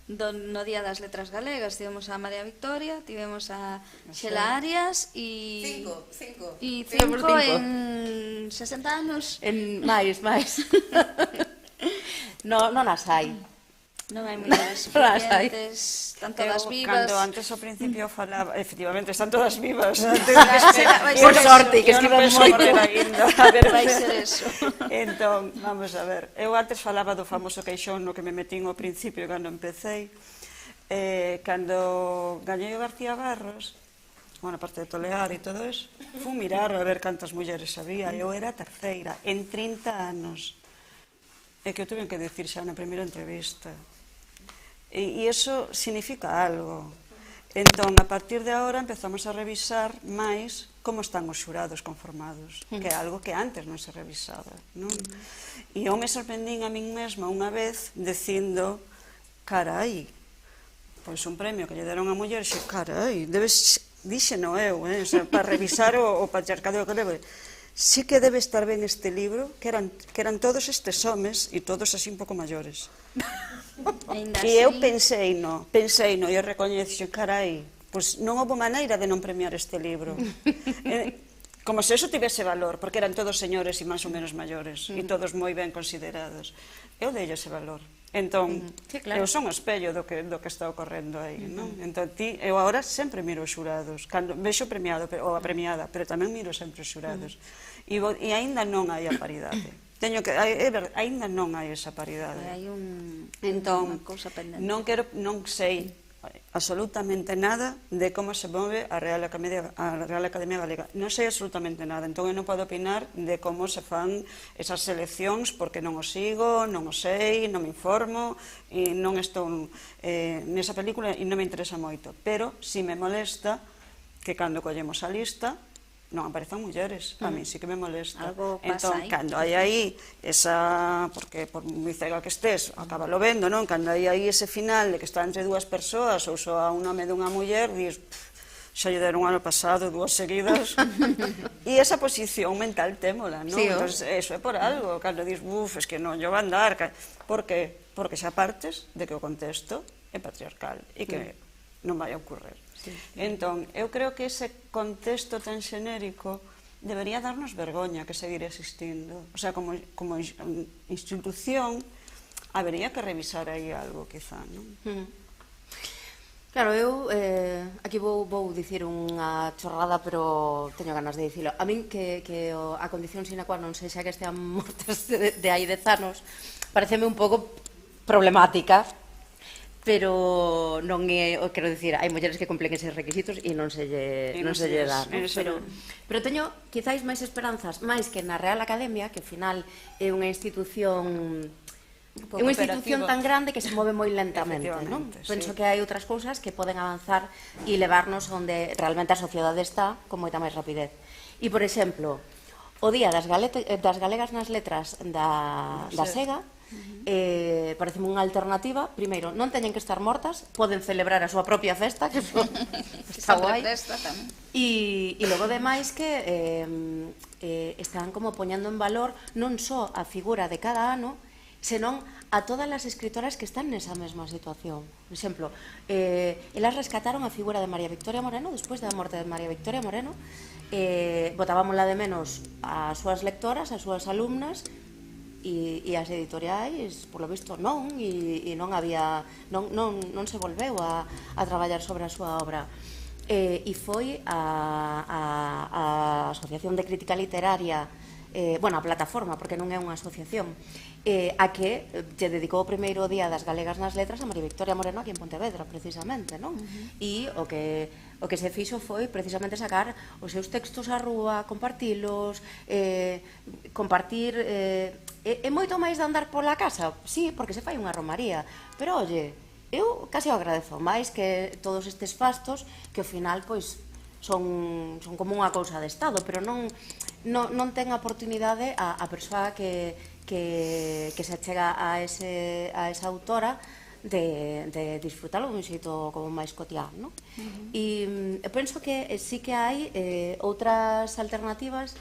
no Día das Letras Galegas. Tivemos a María Victoria, tivemos a Xela Arias e... Cinco en 60 anos. máis. Non as hai. Non hai mulleres suficientes, están todas vivas. Cando antes ao principio falaba, efectivamente, están todas vivas. Por sorte, que escriban moito. Vai ser eso. Entón, vamos a ver, eu antes falaba do famoso queixón no que me metín ao principio cando empecé, cando gañei o García Barros, bueno, aparte de tolear e todo eso, fui mirar a ver cantas mulleres había, eu era a terceira, en 30 anos. É que eu tuve que decir xa na primeira entrevista. E iso significa algo. Entón, a partir de agora empezamos a revisar máis como están os xurados conformados, que é algo que antes non se revisaba, non? E eu me sorprendín a min mesma unha vez dicindo, carai, pois un premio que lle deron a muller, xe, carai, díxeno eu, para revisar o patriarcado que leve. Sí que debe estar ben este libro, que eran todos estes homes e todos así un pouco maiores. E eu pensei no, e eu recoñecio, carai, pois non houve maneira de non premiar este libro. Como se eso tivese valor, porque eran todos señores e máis ou menos maiores, e todos moi ben considerados. Eu dei ese valor. Entón, eu son o espello do que está ocorrendo aí, non? Entón, eu agora sempre miro os xurados, cando vexo premiado ou a premiada, pero tamén miro sempre os xurados. E aínda non hai a paridade. Aínda non hai esa paridade. Entón, non sei absolutamente nada de como se move a Real Academia Galega. Non sei absolutamente nada, entón eu non podo opinar de como se fan esas seleccións porque non o sigo, non o sei, non me informo e non estou nesa película e non me interesa moito, pero si me molesta que cando collemos a lista non aparezan mulleres, a mí sí que me molesta. Entón, cando hai aí esa, porque por moi cega que estés, acábalo vendo, non? Cando hai aí ese final de que está entre dúas persoas ou só un home dunha muller, dis, xa lle deron ano pasado, dúas seguidas, e esa posición mental témola, non? Entón, eso é por algo, cando dis, es que non, yo van dar, por que? Porque xa partes de que o contexto é patriarcal e que non vai a ocurrir. Entón, eu creo que ese contexto tan xenérico debería darnos vergoña que seguir existindo. O sea, como institución, habería que revisar aí algo, quizá, non? Claro, eu aquí vou dicir unha chorrada, pero teño ganas de dicilo. A min que a condición sine qua non sexa que estean mortas de hai 10 anos, pareceme un pouco problemática, pero non é, quero dicir, hai mulleres que cumplen eses requisitos e non se lle dá, pero teño quizáis máis esperanzas, máis que na Real Academia, que ao final é unha institución tan grande que se move moi lentamente, non? Penso que hai outras cousas que poden avanzar e levarnos onde realmente a sociedade está con moita máis rapidez. E, por exemplo, o Día das Galegas nas Letras da SEGA pareceme unha alternativa. Primeiro, non teñen que estar mortas, poden celebrar a súa propia festa, que está guai, e logo demais que están como poñendo en valor non só a figura de cada ano, senón a todas as escritoras que están nesa mesma situación. Por exemplo, elas rescataron a figura de María Victoria Moreno despois da morte de María Victoria Moreno, botábamosla de menos as súas lectoras, as súas alumnas, e as editoriais, por lo visto, non, e non se volveu a traballar sobre a súa obra. E foi a Asociación de Crítica Literaria, bueno, a plataforma, porque non é unha asociación, a que lle dedicou o primeiro día das Galegas nas Letras a María Victoria Moreno aquí en Pontevedra, precisamente, non? E o que se fixo foi precisamente sacar os seus textos á rúa, compartilos, compartir... É moito máis de andar pola casa? Sí, porque se fai unha romaría, pero, oye, eu casi o agradezo máis que todos estes fastos que ao final, pois, son como unha cousa de Estado, pero non ten a oportunidade a persoa que se achega a esa autora de disfrutalo dun xeito como máis cotián, non? E penso que sí que hai outras alternativas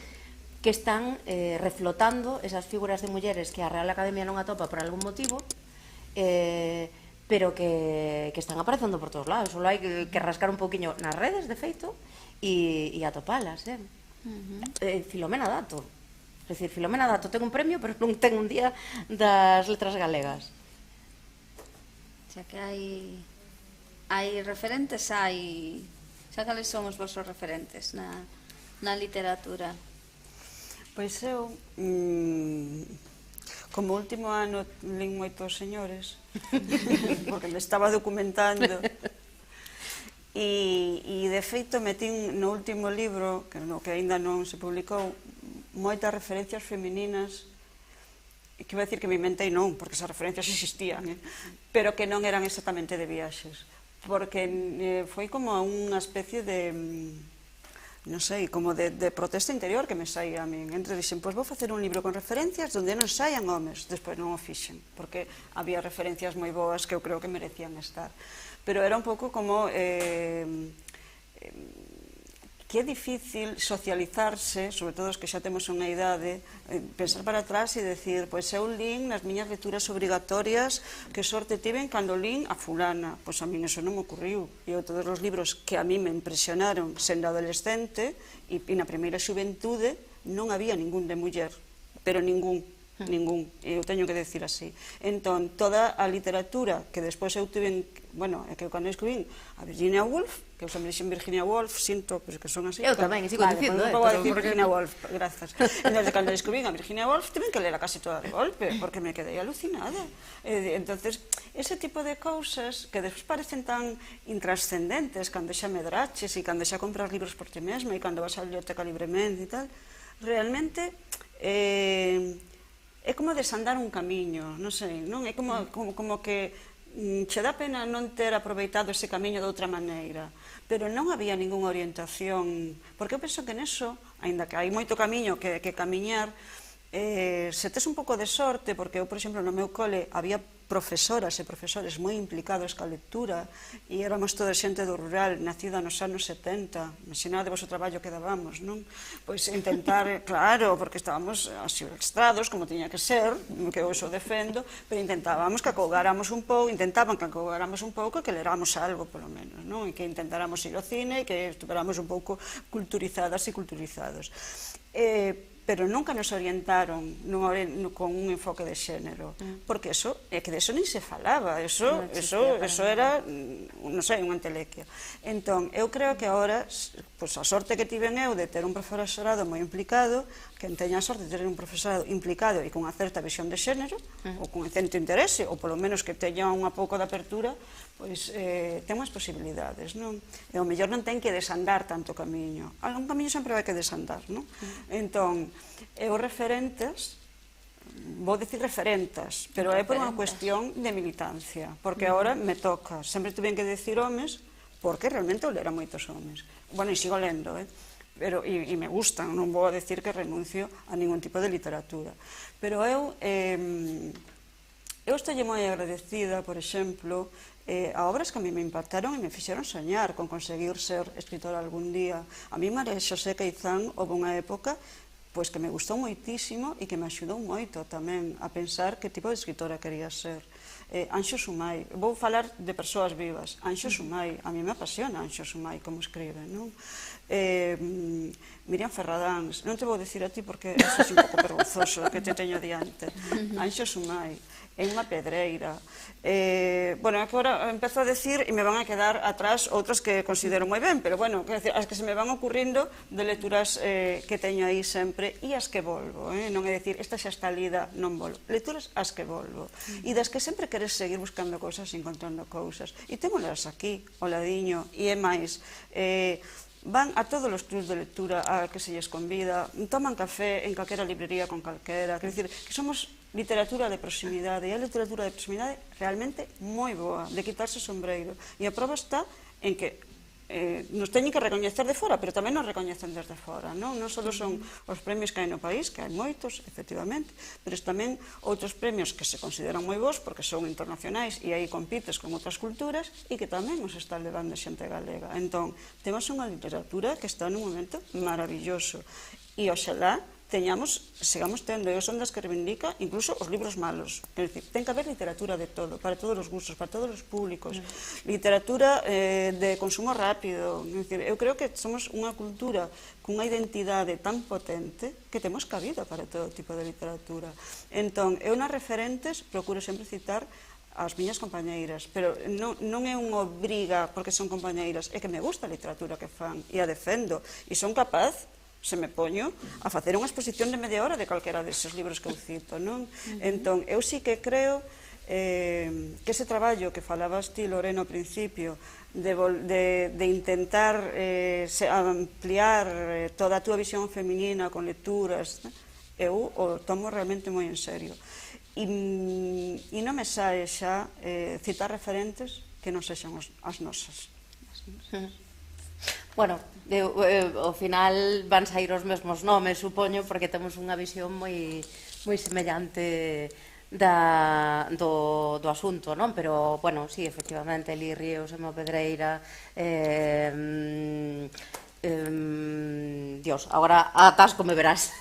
que están reflotando esas figuras de mulleres que a Real Academia non atopa por algún motivo, pero que están aparecendo por todos lados. Só hai que rascar un poquinho nas redes, de feito, e atopalas. Filomena Dato. É dicir, Filomena Dato ten un premio, pero non ten un día das letras galegas. Xa que hai referentes, hai... Xa cales son os vosos referentes na literatura? Pois eu, como último ano, lín moitos señores, porque me estaba documentando, e de feito metín no último libro, que aínda non se publicou, moitas referencias femininas, que iba a dicir que me inventei non, porque esas referencias existían, pero que non eran exactamente de viaxes, porque foi como unha especie de... non sei, como de protesta interior que me saía a min. Entón dixen, pois vou facer un libro con referencias onde non saian homes. Despois non o fixen, porque había referencias moi boas que eu creo que merecían estar. Pero era un pouco como que é difícil socializarse, sobre todo os que xa temos unha idade, pensar para atrás e decir, pois eu lín nas miñas lecturas obrigatorias, que sorte tiven cando lín a fulana. Pois a min eso non me ocurriu. E todos os libros que a mí me impresionaron sendo adolescente e na primeira xuventude non había ningún de muller, pero ningún, eu teño que decir así. Entón, toda a literatura que despois eu tuve, bueno, é que cando escribín a Virginia Woolf, que eu sempre dixen Virginia Woolf, sinto que son así. Eu tamén, sigo dicindo, non vou a dicir Virginia Woolf, grazas. Entón, cando escribín a Virginia Woolf, tuve que ler a casi toda de golpe, porque me quedei alucinada. Entonces, ese tipo de cousas que despois parecen tan intrascendentes cando xa medraches e cando xa compras libros por ti mesma e cando vas á biblioteca libremente e tal, realmente é como desandar un camiño, non sei, non? É como que che dá pena non ter aproveitado ese camiño de outra maneira, pero non había ningunha orientación, porque eu penso que neso, aínda que hai moito camiño que camiñar, se tes un pouco de sorte, porque eu, por exemplo, no meu cole había profesoras e profesores moi implicados ca lectura e éramos toda xente do rural, nacida nos anos 70. Imaginadevos o traballo que dábamos, non? Pois intentar, claro, porque estábamos asilvestrados, como tiña que ser, que eu iso defendo, pero intentábamos que acogáramos un pouco, intentaban que acogáramos un pouco e que leramos algo, polo menos, non? E que intentáramos ir ao cine e que estuvéramos un pouco culturizadas e culturizados. Pero nunca nos orientaron con un enfoque de xénero, porque eso, é que de eso nin se falaba, eso era, non sei, unha entelequia. Entón, eu creo que agora, a sorte que tiven eu de ter un profesorado moi implicado, que teña a sorte de ter un profesorado implicado e con unha certa visión de xénero, ou con un certo interese, ou polo menos que teña unha pouco de apertura, pois ten unhas posibilidades, non? E ao mellor non ten que desandar tanto camiño. Un camiño sempre hai que desandar, non? Entón, os referentes, vou dicir referentas, pero é por unha cuestión de militancia, porque agora me toca, sempre tuven que decir homes, porque realmente eu lera moitos homes. Bueno, e sigo lendo, e me gustan, non vou a decir que renuncio a ningún tipo de literatura. Pero eu estou moi agradecida, por exemplo, a obras que a mí me impactaron e me fixeron soñar con conseguir ser escritora algún día. A mí, María Xosé Queizán, houve unha época pois que me gustou moitísimo e que me axudou moito tamén a pensar que tipo de escritora quería ser. Anxo Sumai, vou falar de persoas vivas. Anxo Sumai, a mí me apasiona Anxo Sumai como escribe, non? Miriam Ferradáns, non te vou dicir a ti porque eso é un pouco vergonzoso que te teño diante. Anxo Sumai, é unha pedreira. Bueno, agora empezo a decir e me van a quedar atrás outras que considero moi ben, pero bueno, as que se me van ocurrindo de lecturas que teño aí sempre e as que volvo, non é dicir, esta xa está lida, non volvo. Lecturas as que volvo. E das que sempre queres seguir buscando cousas e encontrando cousas. E témolas aquí, ao ladiño, e é máis, van a todos os clubs de lectura a que se lles convida, toman café en calquera librería con calquera, quer dicir, que somos literatura de proximidade, e a literatura de proximidade realmente moi boa, de quitarse o sombreiro, e a prova está en que nos teñen que recoñecer de fora, pero tamén nos recoñecen desde fora, non só son os premios que hai no país, que hai moitos, efectivamente, pero tamén outros premios que se consideran moi bons porque son internacionais e aí compites con outras culturas e que tamén nos está levando xente galega. Entón, temos unha literatura que está nun momento maravilloso e oxalá sigamos tendo, eu son das que reivindica incluso os libros malos, é dicir, ten que haber literatura de todo, para todos os gustos, para todos os públicos, literatura de consumo rápido, é dicir, eu creo que somos unha cultura cunha identidade tan potente que temos cabida para todo tipo de literatura. Entón, eu nas referentes procuro sempre citar as miñas compañeiras, pero non é unha obriga porque son compañeiras, é que me gusta a literatura que fan e a defendo, e son capaz, se me poño, a facer unha exposición de media hora de calquera deses libros que eu cito, non? Entón, eu sí que creo que ese traballo que falabas ti, Lorena, ao principio, de intentar ampliar toda a túa visión feminina con lecturas, eu o tomo realmente moi en serio. E non me sae xa citar referentes que non sexan as nosas. Bueno, ao final van sair os mesmos nomes, supoño, porque temos unha visión moi semellante do asunto, non? Pero, bueno, sí, efectivamente, Eli Ríos, Emma Pedreira, Dios, agora atasco me verás.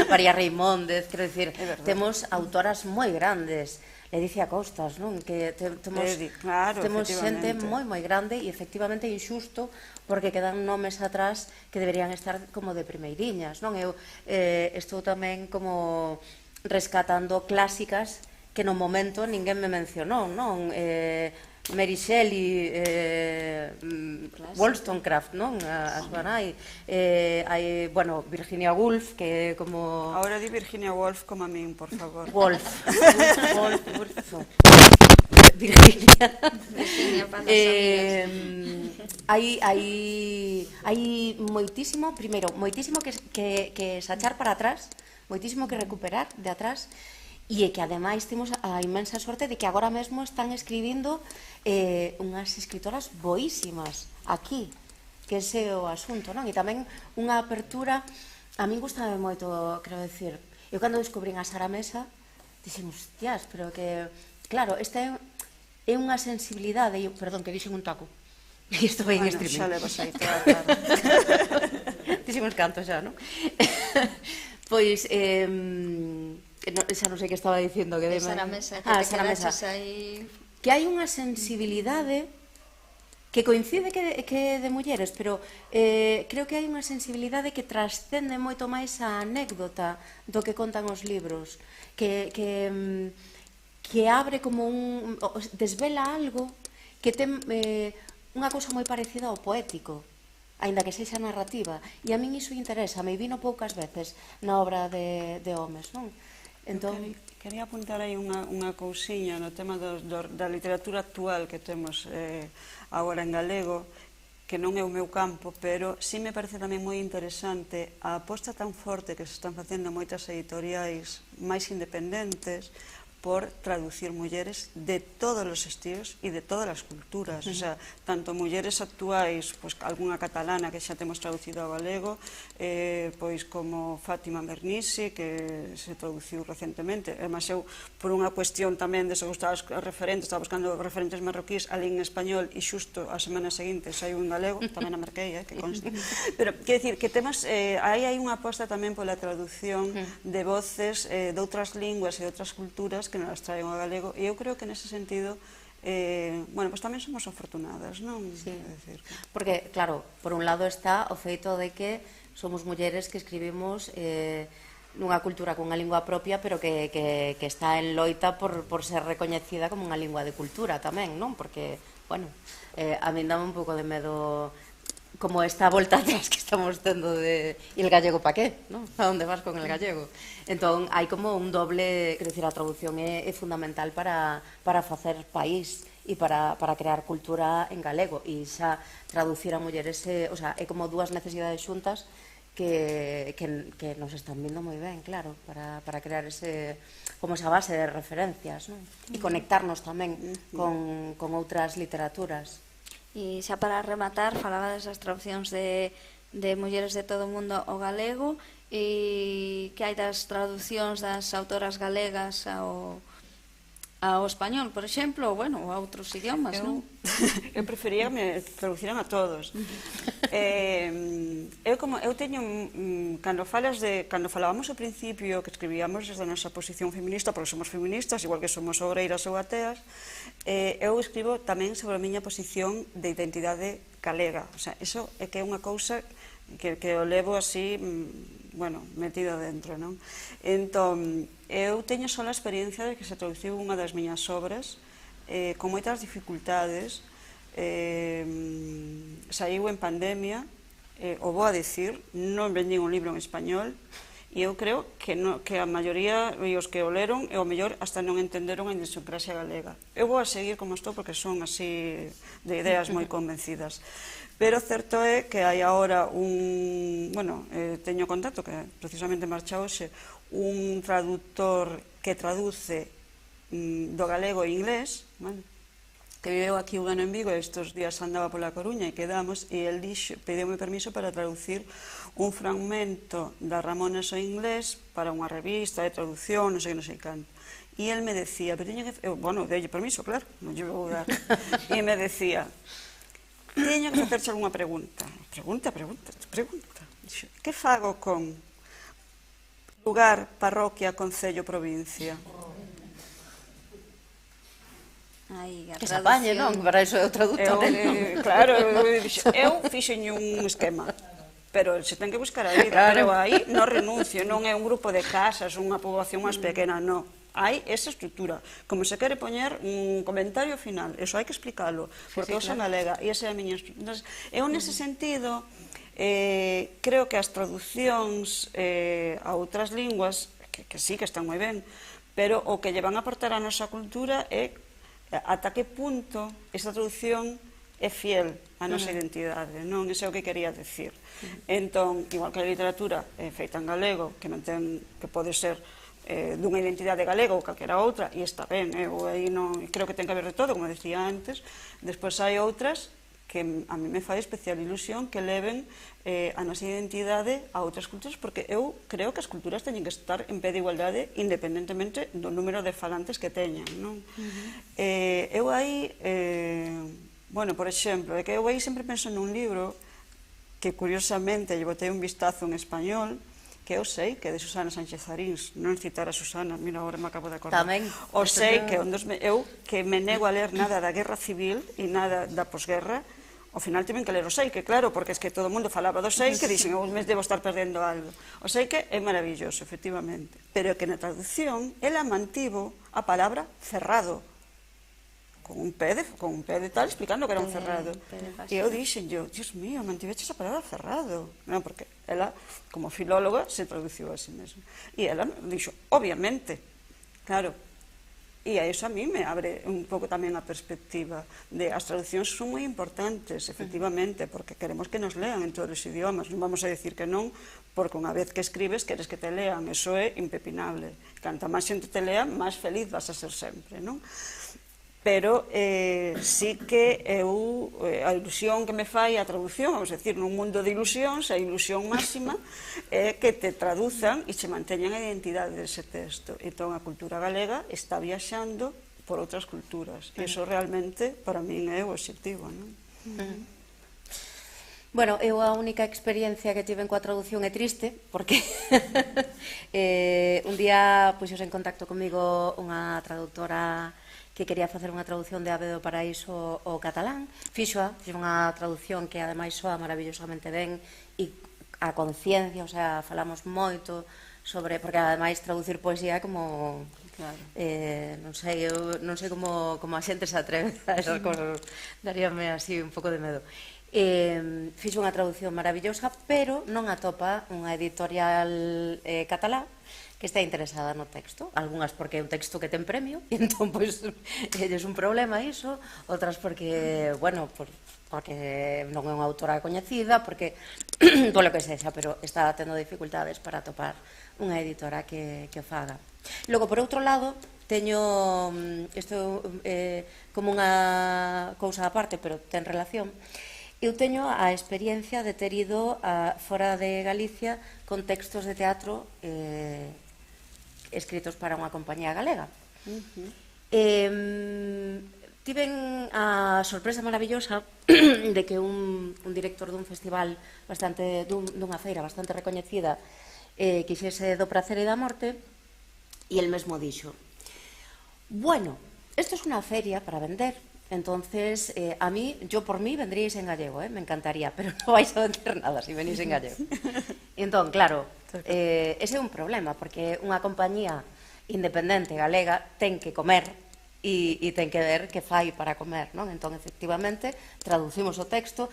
María Reimóndez, quero dicir, temos autoras moi grandes. Ledicia Costas, non? Que temos xente moi grande e efectivamente injusto porque quedan nomes atrás que deberían estar como de primeiriñas, non? Eu estou tamén como rescatando clásicas que no momento ninguén me mencionou, non? Mary Shelley, Wollstonecraft, non? A súa nai. Hai, bueno, Virginia Woolf, que como... Ahora di Virginia Woolf como a min, por favor. Woolf. Virginia. Hai moitísimo, primeiro, moitísimo que sachar para atrás, moitísimo que recuperar de atrás, e que ademais temos a inmensa sorte de que agora mesmo están escribindo unhas escritoras boísimas aquí, que ese é o asunto, non? E tamén unha apertura, a min gustame moito, quero decir, eu cando descubrín a Sara Mesa dixen, hostias, pero que, claro, esta é unha sensibilidade, perdón, que dixen un taco, e isto vai en streaming. Xa levas aí toda a tarde. Dixen uns cantos xa, non? Pois, xa non sei que estaba dicindo que Sara Mesa, que te quedaches aí. Que hai unha sensibilidade que coincide que de mulleres, pero creo que hai unha sensibilidade que trascende moito máis a anécdota do que contan os libros, que abre como desvela algo que ten unha cousa moi parecida ao poético, aínda que sexa narrativa, e a min iso interesa, me vino poucas veces na obra de homes, non? Entón, quería apuntar aí unha cousiña no tema da literatura actual que temos agora en galego, que non é o meu campo, pero sí me parece tamén moi interesante a aposta tan forte que se están facendo moitas editoriais máis independentes por traducir mulleres de todos os estilos e de todas as culturas, o sea, tanto mulleres actuais, pois algunha catalana que xa temos traducido ao galego, pois como Fátima Mernissi, que se traduciu recentemente, además eu, por unha cuestión tamén de se gustar os referentes, estaba buscando referentes marroquíes, ali en español, e xusto a semana seguinte saiu en galego, tamén a marquei, que conste, pero, quero dicir, que temas, aí hai unha aposta tamén pola traducción de voces de outras linguas e de outras culturas que nos las traen ao galego, e eu creo que nese sentido bueno, pois tamén somos afortunadas, non? Sí, porque, claro, por un lado está o feito de que somos mulleres que escribimos nunha cultura con unha lingua propia, pero que está en loita por ser recoñecida como unha lingua de cultura tamén, non? Porque, bueno, a min dame un pouco de medo como esta volta atrás que estamos tendo de e el gallego pa qué, non? A onde vas con el gallego? Entón, hai como un doble, quero dicir, a traducción é fundamental para facer país e para crear cultura en galego, e xa traducir a mulleres, o sea, é como dúas necesidades xuntas que nos están vindo moi ben, claro, para crear ese, como esa base de referencias, non? E conectarnos tamén con outras literaturas. E xa para rematar, falaba desas traduccións de mulleres de todo o mundo ao galego, e que hai das traducións das autoras galegas ao español, por exemplo, ou, bueno, a outros idiomas, non? Eu prefería que me traduciran a todos. Eu teño, cando falábamos ao principio que escribíamos desde a nosa posición feminista, porque somos feministas, igual que somos obreiras ou ateas, eu escribo tamén sobre a miña posición de identidade galega. O sea, iso é que é unha cousa que o levo así, bueno, metido dentro, non? Entón, eu teño só a experiencia de que se traduciu unha das miñas obras con moitas dificultades, saiu en pandemia, o vou a dicir, non vendín un libro en español, e eu creo que a maioría e os que o leron, e o mellor hasta non entenderon a idiosincrasia galega. Eu vou a seguir como estou porque son así de ideas moi convencidas. Pero certo é que hai agora teño contacto, que precisamente marcha hoxe, un traductor que traduce do galego e inglés, que viveu aquí un ano en Vigo, e estes días andaba pola Coruña e quedamos, e el pediu-me permiso para traducir un fragmento da Ramones ao inglés para unha revista de traducción, non sei canto. E el me decía, bueno, delle permiso, claro, non lle vou dar, e me decía, teño que facerche algunha pregunta. Pregunta. Que fago con lugar, parroquia, concello, provincia? Que se apañe, non? Para iso é o traductor. Claro, eu fixen un esquema, pero se ten que buscar a vida, pero aí non renuncio, non é un grupo de casas, unha poboación máis pequena, non. Hai esa estrutura, como se quere poñer un comentario final, eso hai que explicarlo, porque eu son galega, e esa é a miña estrutura. Eu, nese sentido, creo que as traduccións a outras linguas, que sí que están moi ben, pero o que lle van a aportar a nosa cultura é ata que punto esa traducción é fiel á nosa identidade, non? Iso é o que quería decir. Entón, igual que a literatura feita en galego, que pode ser dunha identidade galega ou calquera outra, e está ben, eu aí creo que ten que haber de todo, como decía antes. Despois hai outras que a mí me fai especial ilusión que leven a nosa identidade a outras culturas, porque eu creo que as culturas teñen que estar en pé de igualdade independentemente do número de falantes que teñan, non? Eu aí, bueno, por exemplo, é que eu aí sempre penso nun libro que curiosamente lle botei un vistazo en español, que eu sei que é de Susana Sánchez Arins, non citar a Susana, mira, agora me acabo de acordar. Tamén. O sei que eu que me nego a ler nada da guerra civil e nada da posguerra, ao final tiven que ler o sei, que claro, porque es que todo o mundo falaba do sei, que dixen, eu me debo estar perdendo algo. O sei que é maravilloso, efectivamente, pero que na traducción ela mantivo a palabra cerrado, con un pé de tal, explicando que era un cerrado. E eu dixen, Dios mío, mantiveche esa palabra cerrado. Non, porque ela, como filóloga, se traduciu a sí mesma. E ela dixo, obviamente, claro. E a eso a mí me abre un pouco tamén a perspectiva de as traduccións son moi importantes, efectivamente, porque queremos que nos lean en todos os idiomas, non vamos a decir que non, porque unha vez que escribes queres que te lean, eso é impepinable. Canta máis xente te lea, máis feliz vas a ser sempre, non? Pero sí que eu, a ilusión que me fai a traducción, vamos a decir, nun mundo de ilusións, a ilusión máxima é que te traduzan e se manteñan a identidade dese texto. Entón, a cultura galega está viaxando por outras culturas. E iso realmente, para min, é o obxectivo, non? Bueno, eu a única experiencia que tiven coa traducción é triste, porque un día puxos en contacto comigo unha traductora que quería facer unha traducción de Ave do Paraíso ao catalán. Fixo unha traducción que ademais soa maravillosamente ben e a conciencia, o sea, falamos moito sobre, porque ademais traducir poesía como non sei como a xente se atreve a esas cosas, daríame así un pouco de medo. Fixo unha traducción maravillosa, pero non atopa unha editorial catalá que está interesada no texto, algunhas porque é un texto que ten premio e entón pois é un problema iso, outras porque, bueno, porque non é unha autora coñecida, porque polo que sexa, pero está tendo dificultades para atopar unha editora que o faga. Logo, por outro lado, teño isto como unha cousa aparte, pero ten relación. Eu teño a experiencia de ter ido fora de Galicia con textos de teatro escritos para unha compañía galega. Tiven a sorpresa maravillosa de que un director dun festival dunha feira bastante recoñecida quixese do prazer e da morte, e el mesmo dixo: bueno, esto es una feria para vender, entonces a mí, yo por mí vendríais en gallego, me encantaría, pero no vais a vender nada si venís en gallego. E entón, claro, ese é un problema, porque unha compañía independente galega ten que comer e ten que ver que fai para comer, non? Entón, efectivamente, traducimos o texto,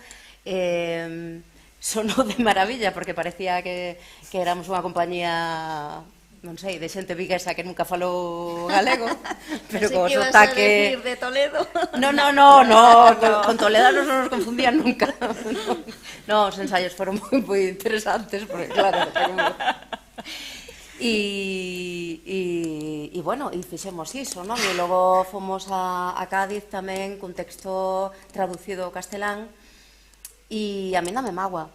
sonou de maravilla, porque parecía que éramos unha compañía, non sei, de xente viguesa que nunca falou galego, pero con o sotaque... Pensei que ibas a decir de Toledo. No, con toledanos non nos confundían nunca. No, os ensaios foron moi interesantes, porque claro, e bueno, e fixemos iso, non? E logo fomos a Cádiz tamén cun texto traducido ao castelán, e a mí dame mágoa,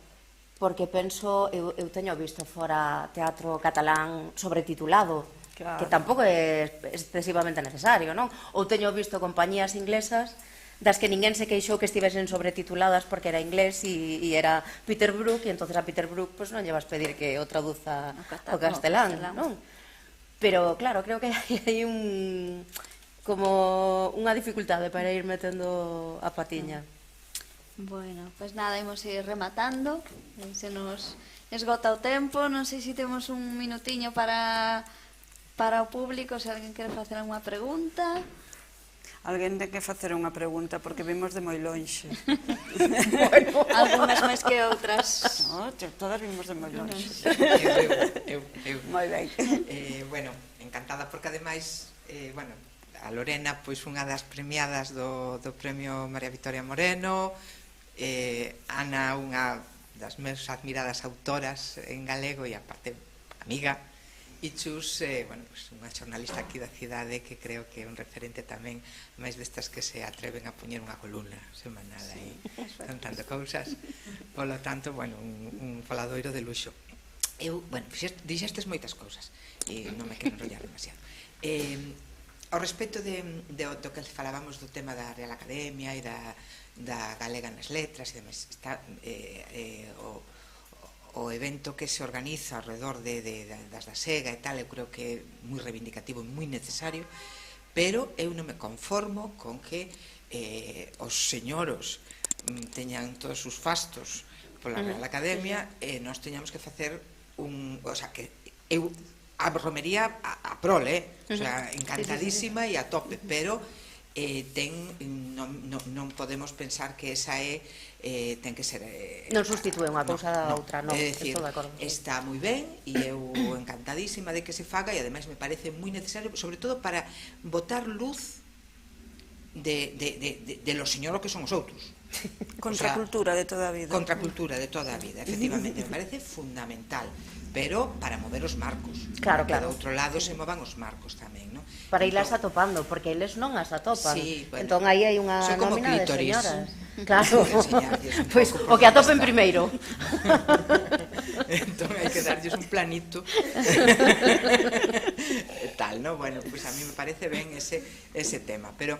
porque penso, eu teño visto fora teatro catalán sobretitulado, que tampouco é excesivamente necesario, non? Ou teño visto compañías inglesas das que ninguén se queixou que estivesen sobretituladas porque era inglés e era Peter Brook, e entonces a Peter Brook non lle vas pedir que o traduza ao castelán, non? Pero, claro, creo que hai como unha dificultade para ir metendo a patiña. Bueno, pois nada, imos ir rematando, se nos esgota o tempo, non sei se temos un minutiño para o público, se alguén quere facer unha pregunta. Alguén ten que facer unha pregunta, porque vimos de moi lonxe. Bueno, algunhas máis que outras. No, todas vimos de moi lonxe. Eu. Moi ben. Bueno, encantada, porque ademais, bueno, a Lorena, pois unha das premiadas do Premio María Victoria Moreno, Ana, unha das meus admiradas autoras en galego e aparte amiga, e Chus, bueno, pues unha xornalista aquí da cidade que creo que é un referente tamén, máis destas que se atreven a poñer unha columna semanal aí contando cousas. Polo tanto, bueno, un faladoiro de luxo. Eu, bueno, dixestes moitas cousas e non me quero enrollar demasiado. Ao respecto do que falábamos do tema da Real Academia e da galega nas letras e demais, está o evento que se organiza alrededor das da SEGA e tal, eu creo que é moi reivindicativo e moi necesario, pero eu non me conformo con que os señoros teñan todos os fastos pola Real Academia e nós teñamos que facer o sea, que eu a romería a prole, o sea, encantadísima e a tope, pero non podemos pensar que esa ten que ser non sustitúe unha cousa da outra, non, decir, estou de acordo. está moi ben e eu encantadísima de que se faga, e ademais me parece moi necesario, sobre todo para botar luz de los señoros que son os outros. Contracultura de toda a vida. Contracultura de toda a vida, efectivamente, me parece fundamental, pero para mover os marcos. Claro, Que claro. do outro lado se movan os marcos tamén, non? Para irlas atopando, porque eles non as atopan. Sí, bueno, entón aí hai unha son como nómina de clítoris. señoras. Claro. Enseñarlles un Pois pouco o que por atopen onde está. primeiro. Entón hai que darlles un planito tal, ¿no? Bueno, pues a mí me parece ben ese tema, pero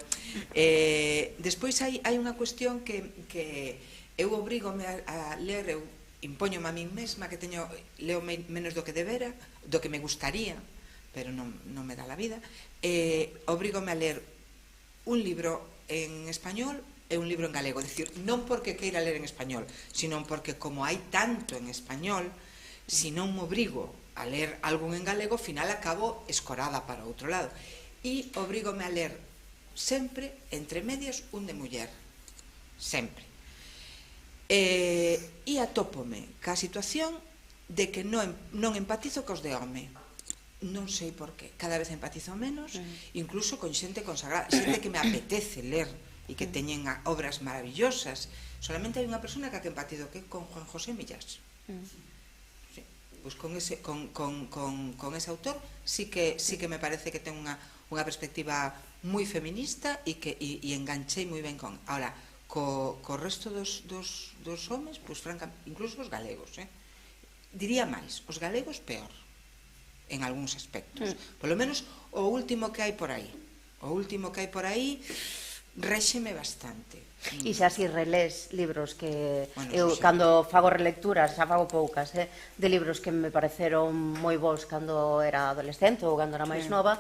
despois hai unha cuestión que eu obrígome a ler, eu impóñome a min mesma que leo menos do que debera, do que me gustaría, pero non me dá la vida, obrígome a ler un libro en español e un libro en galego, decir, non porque queira ler en español, sino porque como hai tanto en español, se non me obrigo a ler algún en galego, ao final acabo escorada para outro lado. E obrígome a ler sempre, entre medias, un de muller. Sempre. E atópome ca situación de que non empatizo cos de home. Non sei por qué. Cada vez empatizo menos, incluso con xente consagrada, xente que me apetece ler e que teñen obras maravillosas. Solamente hai unha persona que empatizo, que é con Juan José Millás. Sí. Pois con ese autor sí que me parece que ten unha perspectiva moi feminista e enganchei moi ben con. Ahora, co resto dos homes, pois francamente, incluso os galegos, diría máis, os galegos peor en algúns aspectos. Polo menos o último que hai por aí. O último que hai por aí réxeme bastante. E xa si relés libros que eu, sí. cando fago relecturas, xa fago poucas, de libros que me pareceron moi bons cando era adolescente ou cando era máis nova,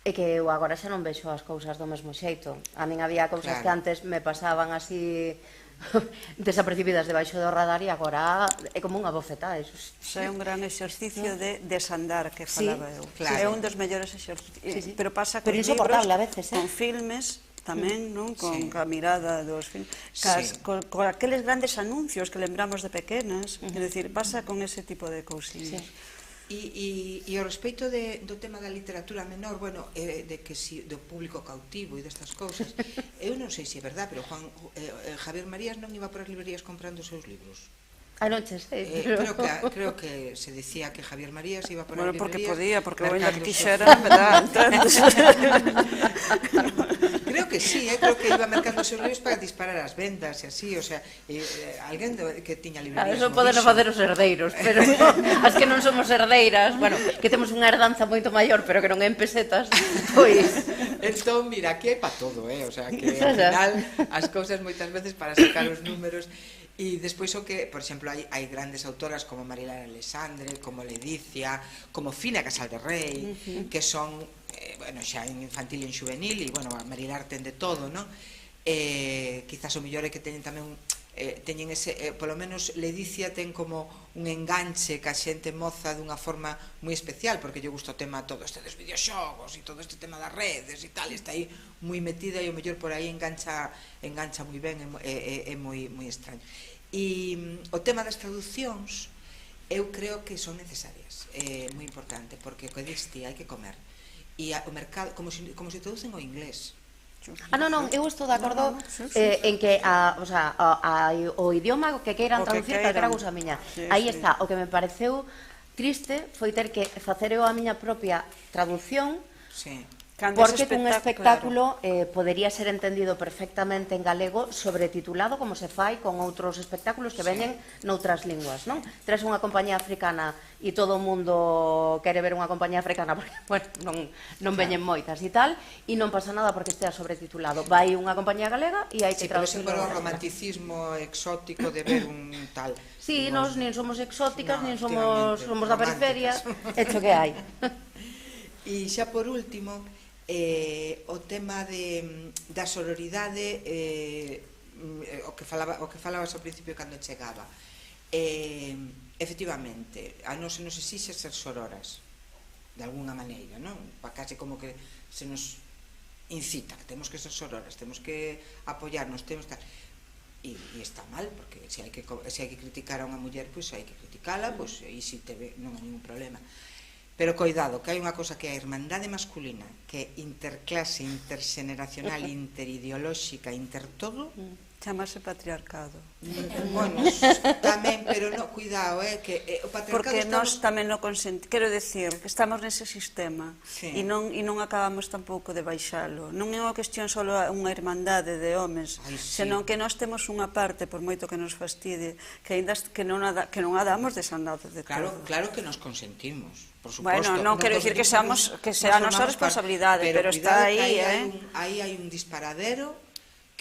e que eu agora xa non vexo as cousas do mesmo xeito. A min había cousas que antes me pasaban así desapercibidas debaixo do radar e agora é como unha bofetada. É un gran exercicio de desandar que falaba eu. É un dos mellores exercicios. Pero pasa con libros, con filmes tamén, non? Con a mirada dos filmes, con aqueles grandes anuncios que lembramos de pequenas, é dicir, pasa con ese tipo de cousiñas. E ao respeito do tema da literatura menor, bueno, de que si do público cautivo e destas cousas, eu non sei se é verdad, pero Javier Marías non iba por as librerías comprando os seus libros. Non che sei. Creo que se decía que Javier Marías iba por as librerías. Bueno, porque podía, porque o que quixera me dá entrando. Creo que sí, creo que iba mercando os seus libros para disparar as vendas e así, o sea, alguén que tiña librerías. Eso poden facer os herdeiros, pero as que non somos herdeiras, bueno, que temos unha herdanza moito maior, pero que non é en pesetas, pois... Entón, mira, aquí hai pa todo, o sea, que ao final as cousas moitas veces para sacar os números. E despois o que, por exemplo, hai grandes autoras como Marilar Alexandre, como Ledicia, como Fina Casal de Rei, que son, bueno, xa en infantil e en juvenil, e, bueno, a Marilar ten de todo, non? Quizás o mellor é que teñen tamén, teñen ese, polo menos Ledicia ten como un enganche ca xente moza dunha forma moi especial, porque lle gusta o tema todo este dos videoxogos e todo este tema das redes e tal, está aí moi metida e o mellor por aí engancha moi ben, é moi extraño. E o tema das traduccións eu creo que son necesarias, é moi importante, porque o que diste hai que comer, e o mercado, como se traducen ao inglés. Non, eu estou de acordo en que o idioma que queiran traducir calquera cousa miña. Aí está, o que me pareceu triste foi ter que facer eu a miña propia traducción, porque un espectáculo podería ser entendido perfectamente en galego, sobretitulado, como se fai con outros espectáculos que veñen noutras linguas, non? Traes unha compañía africana e todo o mundo quere ver unha compañía africana porque, bueno, non veñen moitas e tal, e non pasa nada porque estea sobretitulado. Vai unha compañía galega e hai que traducirlo. Sí, pero sempre o romanticismo exótico de ver un tal... Sí, nos nin somos exóticas, nin somos da periferia, hecho que hai. E xa por último, o tema da sororidade, o que falabas ao principio cando chegaba, efectivamente a nos se nos exixe ser sororas de alguna maneira, non? Case como que se nos incita, que temos que ser sororas, temos que apoyarnos, temos tal. E está mal, porque se hai que criticar a unha muller, pois hai que criticala, pois aí si te ve, non hai ningún problema. Pero coidado, que hai unha cosa que é a irmandade masculina, que é interclase, interxeneracional, interideolóxica, intertodo, Chamase patriarcado. bueno, tamén, pero no, cuidado, que o patriarcado Porque nós tamén non consentimos, quero decir, que estamos nese sistema e non acabamos tampouco de baixalo. Non é unha cuestión só unha irmandade de homes, senón que nós temos unha parte, por moito que nos fastide, que ainda que non a damos desandado de todo. Claro que nos consentimos, por suposto. Bueno, non quero dicir que sea a nosa responsabilidade, pero está aí, aí hai un disparadero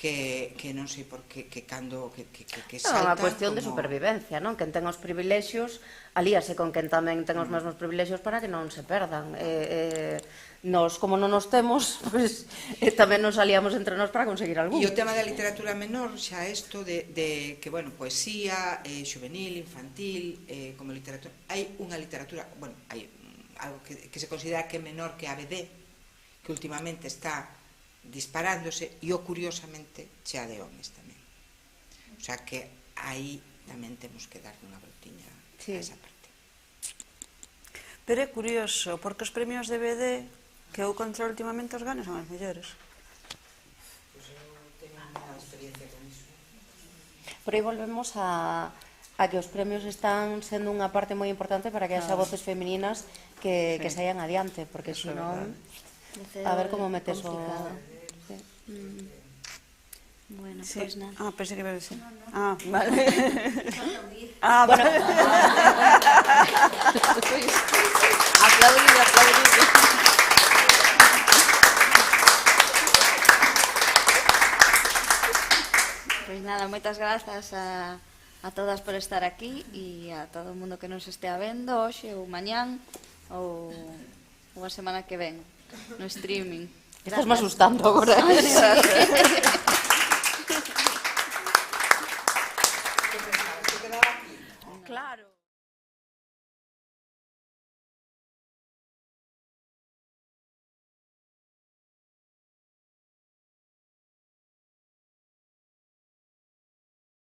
que non sei por que cando que É saltan. unha cuestión de supervivencia, non? Quen ten os privilexios alíase con quen tamén ten os mesmos privilexios para que non se perdan. Nos, como non nos temos, pues, tamén nos aliamos entre nós para conseguir algún. E o tema da literatura menor, xa isto de que, bueno, poesía, juvenil, infantil, como literatura, hai unha literatura, bueno, hai algo que se considera que é menor que a BD, que últimamente está disparándose, e curiosamente chea de homes tamén. O sea que aí tamén temos que dar unha voltiña a esa parte. Pero é curioso, porque os premios de BD que eu controlo últimamente os ganes son as mulleres. Pois eu teño unha experiencia con iso. Por aí volvemos a que os premios están sendo unha parte moi importante para que haxa voces femininas que saian adiante, porque senón a ver como metes o... Bueno, pois nada. Pensei que iba a decir. Vale. Bueno, aplaudir. Pois nada, moitas grazas a todas por estar aquí e a todo o mundo que nos estea vendo hoxe ou mañán ou a semana que ven no streaming. Estás me asustando agora. Sí.